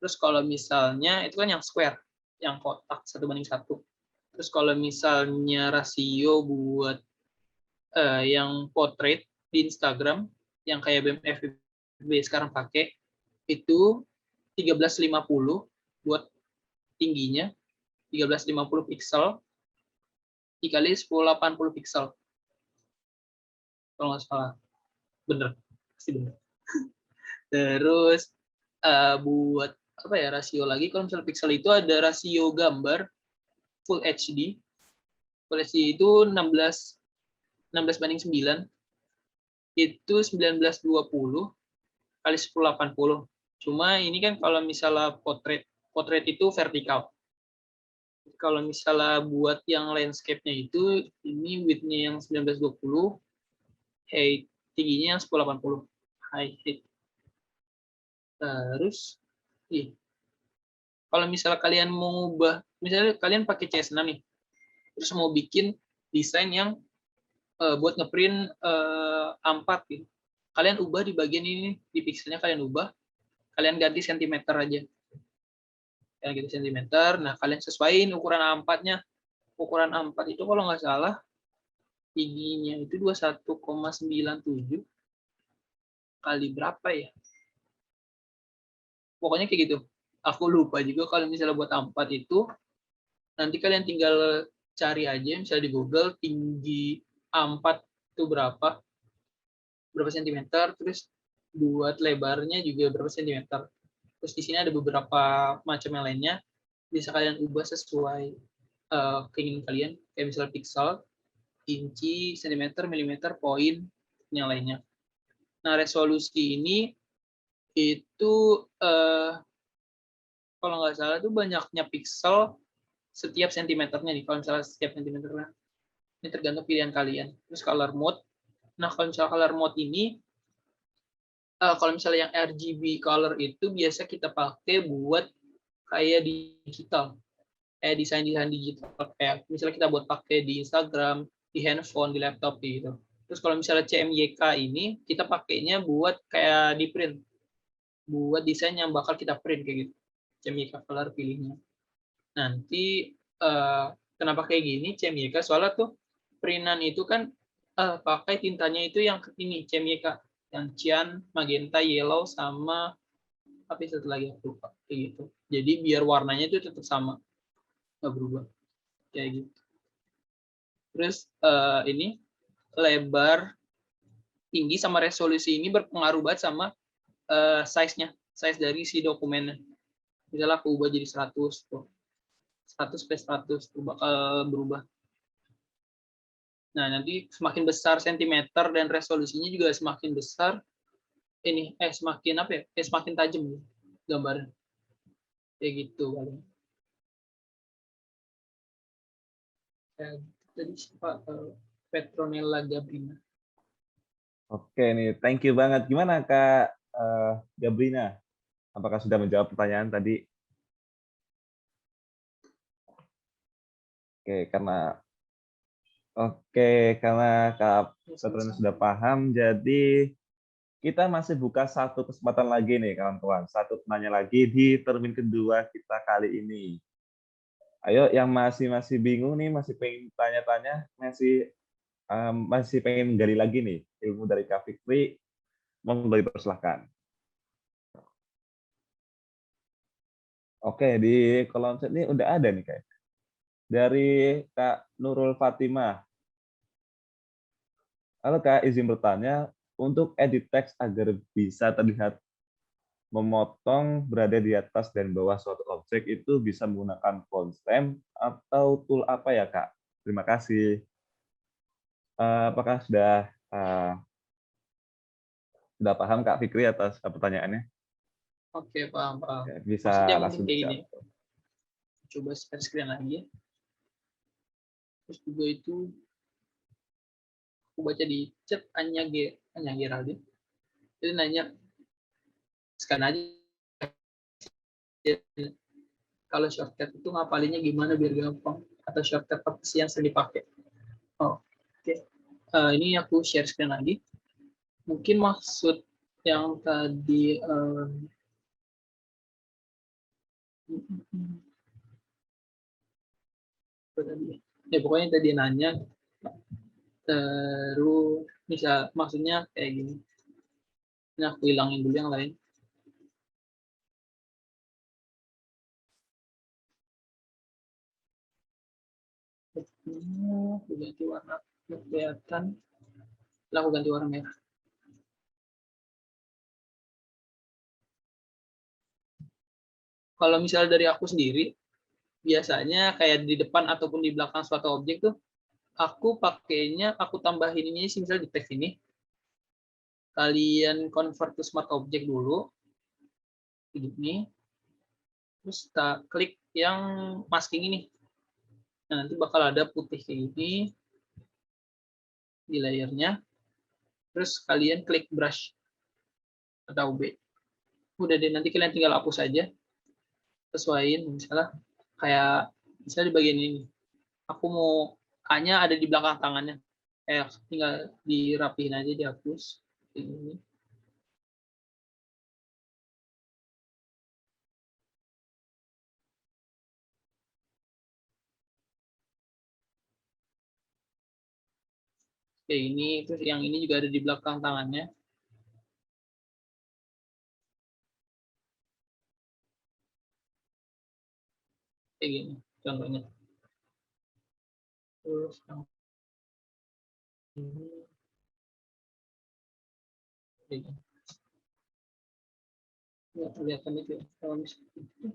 D: Terus kalau misalnya itu kan yang square, yang kotak 1:1. Terus kalau misalnya rasio buat yang portrait di Instagram yang kayak BMFB sekarang pakai itu 1350 buat tingginya, 1350 pixel dikali 1080 pixel. Kalau nggak salah. Bener, pasti bener. Terus buat apa ya rasio lagi, kalau misalnya pixel itu ada rasio gambar Full HD. Full HD itu 16:9 itu 1920 kali 1080. Cuma ini kan kalau misalnya portrait itu vertikal. Kalau misalnya buat yang landscape-nya itu ini width-nya yang 1920, height tingginya yang 1080. Height. Terus Kalau misalnya kalian mau ngubah, misalnya kalian pakai CS6 nih, terus mau bikin desain yang buat ngeprint A4 gitu. Kalian ubah di bagian ini, di pixelnya kalian ubah, kalian ganti sentimeter aja. Kalian ganti sentimeter, nah kalian sesuaiin ukuran A4-nya. Ukuran A4 itu kalau nggak salah, tingginya itu 21,97 kali berapa ya? Pokoknya kayak gitu. Aku lupa juga kalau misalnya buat A4 itu, nanti kalian tinggal cari aja misalnya di Google tinggi A4 itu berapa sentimeter, terus buat lebarnya juga berapa sentimeter. Terus di sini ada beberapa macam yang lainnya, bisa kalian ubah sesuai keinginan kalian, kayak misalnya pixel, inci, sentimeter, milimeter, poin, yang lainnya. Nah, resolusi ini itu kalau nggak salah itu banyaknya pixel setiap sentimeternya nih. Kalau misalnya setiap sentimeternya, ini tergantung pilihan kalian. Terus color mode. Nah, kalau misalnya color mode ini, kalau misalnya yang RGB color itu biasa kita pakai buat kayak digital, kayak desain-desain digital. Kayak misalnya kita buat pakai di Instagram, di handphone, di laptop gitu. Terus kalau misalnya CMYK ini, kita pakainya buat kayak di print, buat desain yang bakal kita print kayak gitu. CMYK color pilihnya. Nanti kenapa kayak gini CMYK? Soalnya tuh printan itu kan pakai tintanya itu yang ini CMYK, yang cyan, magenta, yellow, sama apa satu lagi aku lupa kayak gitu. Jadi biar warnanya itu tetap sama, nggak berubah kayak gitu. Terus ini lebar, tinggi, sama resolusi ini berpengaruh banget sama size-nya, size dari si dokumennya. Misalnya aku ubah jadi 100 tuh. 100 per 100 tuh bakal berubah. Nah, nanti semakin besar sentimeter dan resolusinya juga semakin besar ini semakin apa ya? Semakin tajam gambarnya. Kayak gitu kali. Tadi siapa? Petronella Gabrina.
A: Oke nih, thank you banget. Gimana Kak Gabrina? Apakah sudah menjawab pertanyaan tadi? Karena Kak Petronella sudah paham, jadi kita masih buka satu kesempatan lagi nih kawan-kawan. Satu penanya lagi di termin kedua kita kali ini. Ayo yang masih bingung nih, masih pengen tanya-tanya, masih pengen gali lagi nih ilmu dari Kak Fikri, monggo dipersilahkan. Oke, di kolom chat ini udah ada nih Kak. Dari Kak Nurul Fatimah. Halo Kak, izin bertanya, untuk edit teks agar bisa terlihat memotong berada di atas dan bawah suatu objek itu bisa menggunakan font stem atau tool apa ya Kak? Terima kasih. Apakah sudah paham Kak Fikri atas pertanyaannya?
D: Oke, paham.
A: Bisa
D: Maksudnya
A: langsung
D: mungkin kayak gini.
A: dijawab.
D: Coba share screen lagi ya. Terus juga itu aku baca di chat Anya Geraldine. Jadi nanya, sekarang aja kalau shortcut itu ngapalinnya gimana biar gampang, atau shortcut apa sih yang sering dipakai. Oke. Ini aku share screen lagi. Mungkin maksud yang tadi pokoknya tadi nanya, terus misal maksudnya kayak gini. Ini aku hilangin dulu yang lain. Aku ganti warna kelihatan. Lalu aku ganti warna merah. Kalau misalnya dari aku sendiri, biasanya kayak di depan ataupun di belakang suatu objek tuh, aku pakainya, aku tambahin ini sih, misalnya di teks ini, kalian convert to smart object dulu, ini, terus kita klik yang masking ini. Nah, nanti bakal ada putih kayak gini di layernya. Terus kalian klik brush atau B. Udah deh, nanti kalian tinggal hapus aja. sesuaiin misalnya kayak misalnya di bagian ini aku mau A-nya ada di belakang tangannya, tinggal dirapihin aja, dihapus ini. Kayak ini, terus yang ini juga ada di belakang tangannya. Kayak gini contohnya. Terus yang ini kayak gini. Nggak kelihatan itu ya, kalau misalnya itu.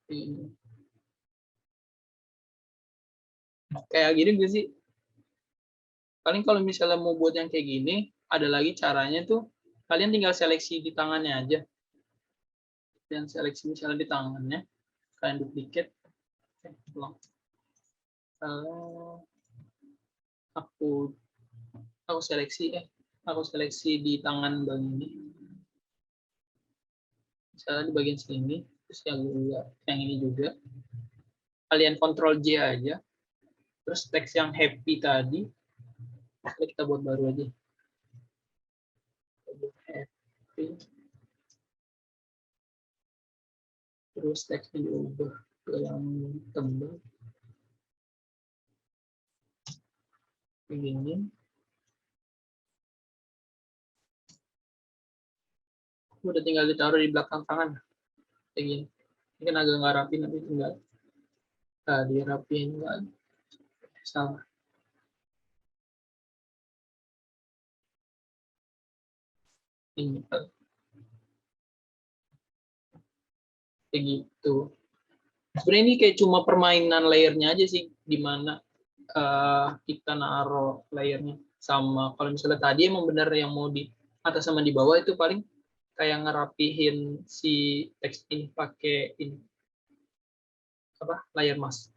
D: Ini. Kayak gini gue sih. Paling kalau misalnya mau buat yang kayak gini, ada lagi caranya tuh, kalian tinggal seleksi di tangannya aja. Dan seleksi misalnya di tangannya, kalian duplicate. Kalau aku seleksi di tangan bang ini. Misalnya di bagian sini, terus yang ini juga. Kalian Ctrl J aja. Terus teks yang happy tadi, kita buat baru aja. Happy. Terus teksnya diubah ke yang tebal. Begini. Udah tinggal ditaruh di belakang tangan. Kayak gini. Ini kan agak nggak rapi, nanti tinggal dirapiin lagi. Salah. Ini kayak gitu. Sebenarnya ini kayak cuma permainan layernya aja sih, di mana kita naruh layernya. Sama kalau misalnya tadi emang benar yang mau di atas sama di bawah itu paling kayak ngerapihin si teks ini pakai ini apa layer mask.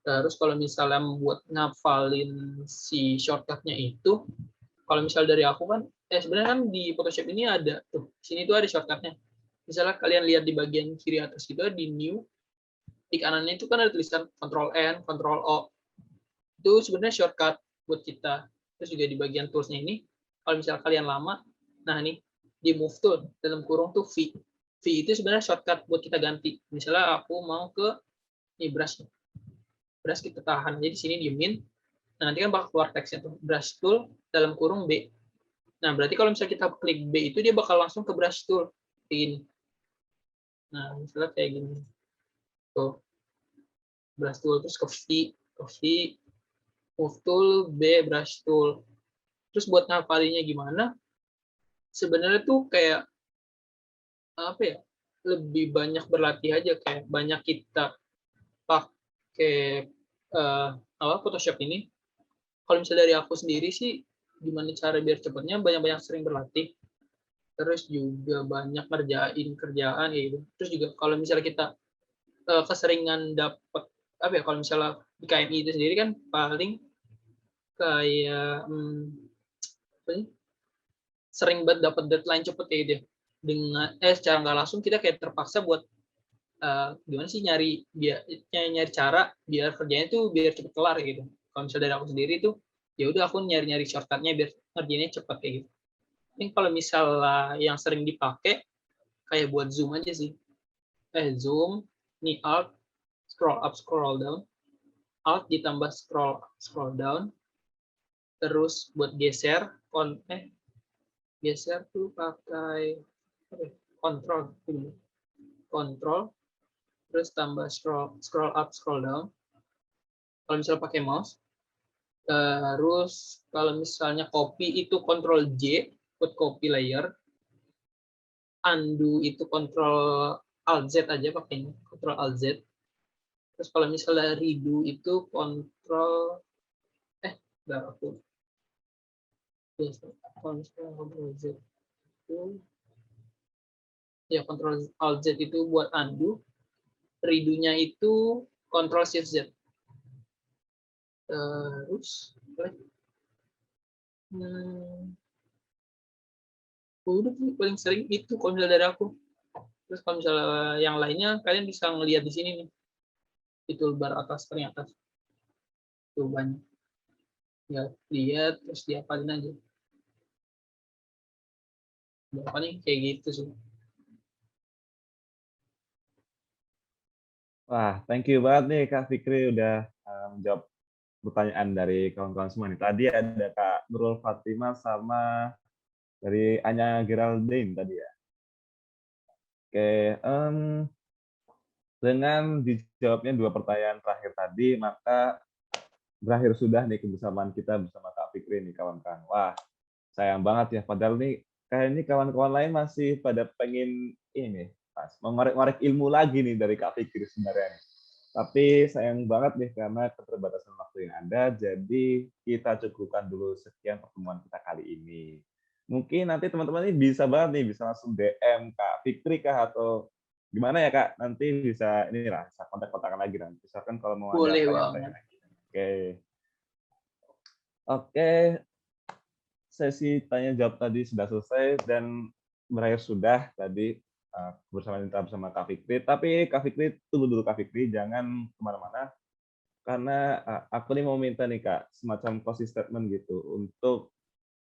D: Terus kalau misalnya membuat ngafalin si shortcutnya itu, kalau misal dari aku kan, sebenarnya kan di Photoshop ini ada tuh, sini tuh ada shortcutnya. Misalnya kalian lihat di bagian kiri atas itu di new, di kanannya itu kan ada tulisan Ctrl N, Ctrl O. Itu sebenarnya shortcut buat kita. Terus juga di bagian toolsnya ini, kalau misalnya kalian lama, nah ini di move tool dalam kurung tuh V. V itu sebenarnya shortcut buat kita ganti. Misalnya aku mau ke ini brush. Brush kita tahan aja di sini diemin. Nah, nanti kan bakal keluar teksnya tuh. Brush tool dalam kurung B. Nah, berarti kalau misalnya kita klik B itu dia bakal langsung ke brush tool. Kayak gini. Nah, misalnya kayak gini. Tuh. Brush tool terus ke V, move tool, B, brush tool. Terus buat ngafalinya gimana? Sebenarnya tuh kayak apa ya? Lebih banyak berlatih aja, kayak banyak kita pakai Photoshop ini. Kalau misalnya dari aku sendiri sih, gimana cara biar cepatnya, banyak-banyak sering berlatih. Terus juga banyak ngerjain kerjaan gitu. Terus juga kalau misalnya kita keseringan dapat apa ya, kalau misalnya di KMI itu sendiri kan paling kayak sering banget dapat deadline cepet kayak gitu. Dengan secara nggak langsung kita kayak terpaksa buat gimana sih nyari cara biar kerjanya tuh biar cepet kelar gitu. Kalau misalnya dari aku sendiri tuh ya udah aku nyari shortcutnya biar kerjanya cepet kayak gitu. Ini kalau misalnya yang sering dipakai kayak buat zoom aja sih. Zoom, ini alt, scroll up, scroll down, alt ditambah scroll down, terus buat geser, geser tuh pakai kontrol, terus tambah scroll up, scroll down. Kalau misalnya pakai mouse, terus kalau misalnya copy itu Ctrl J buat copy layer, undo itu Ctrl Alt Z aja pakainya, Ctrl Alt Z. Terus kalau misalnya redo itu Ctrl enggak aku. Kalau misalnya Ctrl Z itu ya Ctrl Alt Z itu buat undo, redo-nya itu Ctrl Shift Z. Terus Hmm, udah sih, paling sering itu kalau misalnya dari aku. Terus kalau misalnya yang lainnya kalian bisa ngelihat di sini nih, di toolbar atas paling atas tuh banyak. Ya lihat terus diapalin aja. Ya, paling kayak gitu sih.
A: Wah, thank you banget nih Kak Fikri udah menjawab pertanyaan dari kawan-kawan semua nih. Tadi ada Kak Nurul Fatima sama dari Anya Geraldine tadi ya. Oke, dengan dijawabnya dua pertanyaan terakhir tadi, maka berakhir sudah nih kebersamaan kita bersama Kak Fikri nih kawan-kawan. Wah, sayang banget ya, padahal nih kayaknya kawan-kawan lain masih pada pengen ini, Mas, mengorek-ngorek ilmu lagi nih dari Kak Fikri sebenarnya. Tapi sayang banget nih karena keterbatasan waktu yang ada, jadi kita cukupkan dulu sekian pertemuan kita kali ini. Mungkin nanti teman-teman ini bisa banget nih, bisa langsung DM Kak Fikri kah atau gimana ya Kak? Nanti bisa inilah, bisa kontak-kontakan lagi nanti. Misalkan kalau mau ada
D: Boleh
A: tanya-tanya
D: banget.
A: lagi. Oke. Oke, sesi tanya jawab tadi sudah selesai dan berakhir sudah tadi bersama kita bersama Kak Fikri. Tapi Kak Fikri tunggu dulu Kak Fikri, jangan kemana-mana karena aku nih mau minta nih Kak semacam closing statement gitu untuk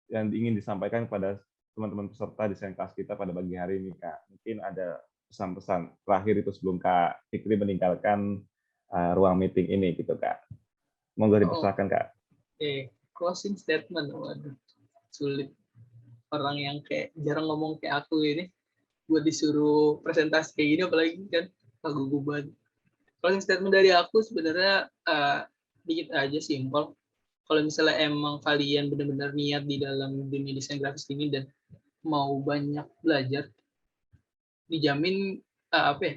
A: yang ingin disampaikan kepada teman-teman peserta desain kelas kita pada pagi hari ini Kak. Mungkin ada pesan-pesan terakhir itu sebelum Kak Fikri meninggalkan ruang meeting ini gitu Kak. Monggo
D: Oh,
A: dipersilakan Kak.
D: closing statement. Waduh, sulit. Orang yang kayak jarang ngomong kayak aku ini, buat disuruh presentasi kayak gini apalagi kan gugup banget. Closing statement dari aku sebenarnya dikit aja, simpel. Kalau misalnya emang kalian benar-benar niat di dalam dunia desain grafis ini dan mau banyak belajar, dijamin apa ya?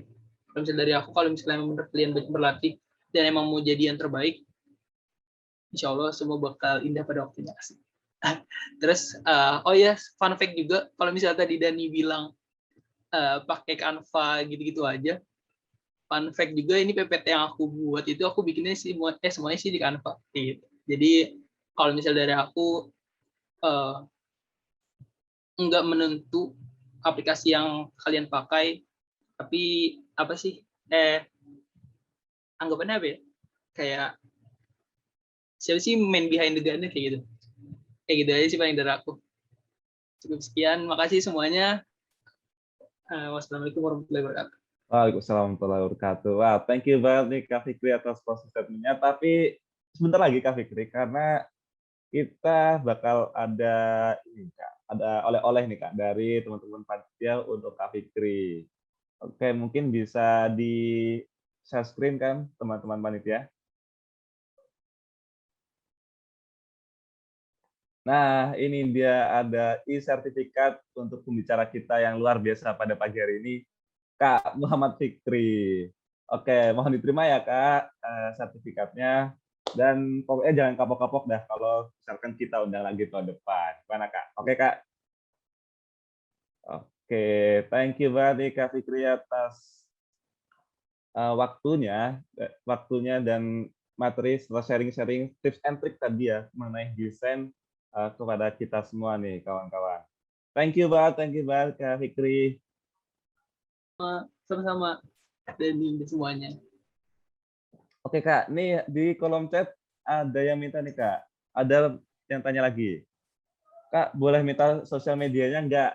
D: Kalau misalnya dari aku, kalau misalnya emang benar kalian berlatih dan emang mau jadi yang terbaik, insya Allah semua bakal indah pada waktunya. Terus oh ya, fun fact juga, kalau misalnya tadi Dani bilang pakai Canva gitu-gitu aja, fun fact juga, ini PPT yang aku buat itu aku bikinnya sih semuanya sih di Canva gitu. Jadi kalau misalnya dari aku nggak menentu aplikasi yang kalian pakai, tapi apa sih anggapannya apa ya, kayak siapa sih main behind the gun kayak gitu aja sih paling dari aku. Cukup sekian, makasih semuanya. Wassalamualaikum warahmatullahi wabarakatuh.
A: Waalaikumsalam warahmatullahi wabarakatuh. Wah, thank you banget nih Kak Fikri atas closing statement-nya. Tapi sebentar lagi Kak Fikri, karena kita bakal ada ini Kak, ada oleh-oleh nih Kak dari teman-teman panitia untuk Kak Fikri. Oke, mungkin bisa di share screen kan teman-teman panitia. Nah, ini dia ada e-sertifikat untuk pembicara kita yang luar biasa pada pagi hari ini, Kak Muhammad Fikri. Oke, mohon diterima ya Kak sertifikatnya. Dan pokoknya jangan kapok-kapok dah kalau misalkan kita undang lagi tahun depan. Gimana Kak? Oke Kak? Oke, thank you banget nih Kak Fikri atas waktunya dan materi setelah sharing-sharing tips and trick tadi ya mengenai desain kepada kita semua nih kawan-kawan. Thank you banget Kak Fikri.
D: Sama-sama Dani dan semuanya.
A: Oke Kak, nih di kolom chat ada yang minta nih Kak. Ada yang tanya lagi. Kak, boleh minta sosial medianya enggak?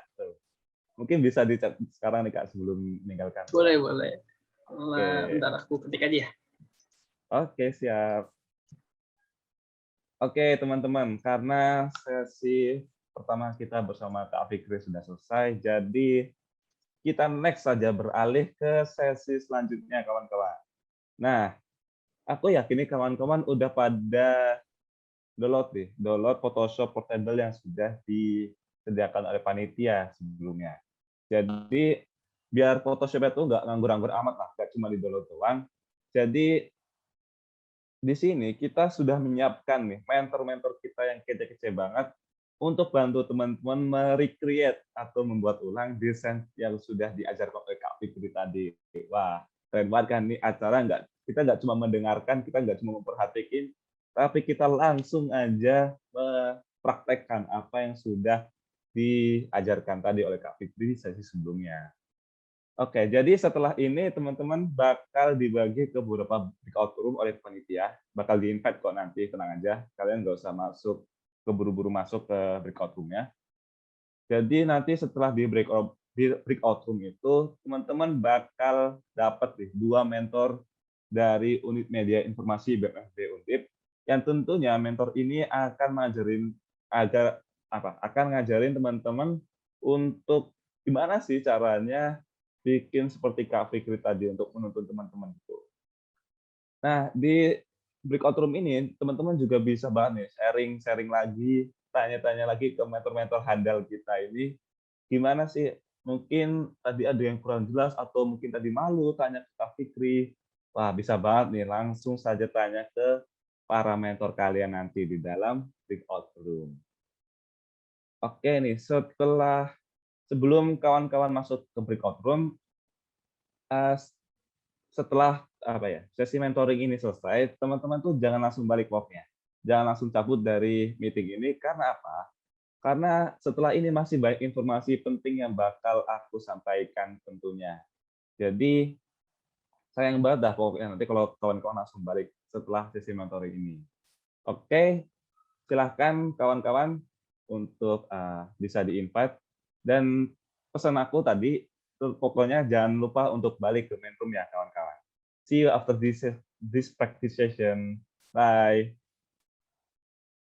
A: Mungkin bisa di chat sekarang nih Kak sebelum meninggalkan.
D: Boleh.
A: Oke.
D: Ntar aku ketik aja ya.
A: Oke, siap. Oke, teman-teman, karena sesi pertama kita bersama Kak Fikri sudah selesai, jadi kita next saja beralih ke sesi selanjutnya, kawan-kawan. Nah, aku yakin nih kawan-kawan udah pada download Photoshop Portable yang sudah disediakan oleh panitia sebelumnya. Jadi, biar Photoshop itu nggak nganggur-nganggur amat lah, nggak cuma di-download doang. Jadi, di sini kita sudah menyiapkan nih mentor-mentor kita yang kece-kece banget untuk bantu teman-teman merecreate atau membuat ulang desain yang sudah diajarkan oleh Kak Fikri tadi. Wah, keren banget kan nih acara kita nggak cuma mendengarkan, kita nggak cuma memperhatikan, tapi kita langsung aja praktekkan apa yang sudah diajarkan tadi oleh Kak Fitri di sesi sebelumnya. Oke, jadi setelah ini teman-teman bakal dibagi ke beberapa breakout room oleh panitia. Bakal di-invite kok nanti, tenang aja. Kalian nggak usah keburu-buru masuk ke breakout room-nya. Jadi nanti setelah di breakout room itu, teman-teman bakal dapat nih 2 mentor dari unit media informasi BMFB Undip, yang tentunya mentor ini akan ngajarin teman-teman untuk gimana sih caranya bikin seperti Kak Fikri tadi untuk menuntun teman-teman itu. Nah, di breakout room ini teman-teman juga bisa banget nih sharing lagi, tanya-tanya lagi ke mentor-mentor handal kita ini, gimana sih mungkin tadi ada yang kurang jelas atau mungkin tadi malu tanya ke Kak Fikri. Wah, bisa banget nih langsung saja tanya ke para mentor kalian nanti di dalam breakout room. Oke nih, sebelum kawan-kawan masuk ke breakout room, setelah sesi mentoring ini selesai, teman-teman tuh jangan langsung balik worknya, jangan langsung cabut dari meeting ini. Karena apa? Karena setelah ini masih banyak informasi penting yang bakal aku sampaikan tentunya. Jadi sayang banget dah pokoknya nanti kalau kawan-kawan langsung balik setelah sesi mentoring ini. Oke, silahkan kawan-kawan untuk bisa di-invite. Dan pesan aku tadi, pokoknya jangan lupa untuk balik ke main room ya kawan-kawan. See you after this practice session. Bye.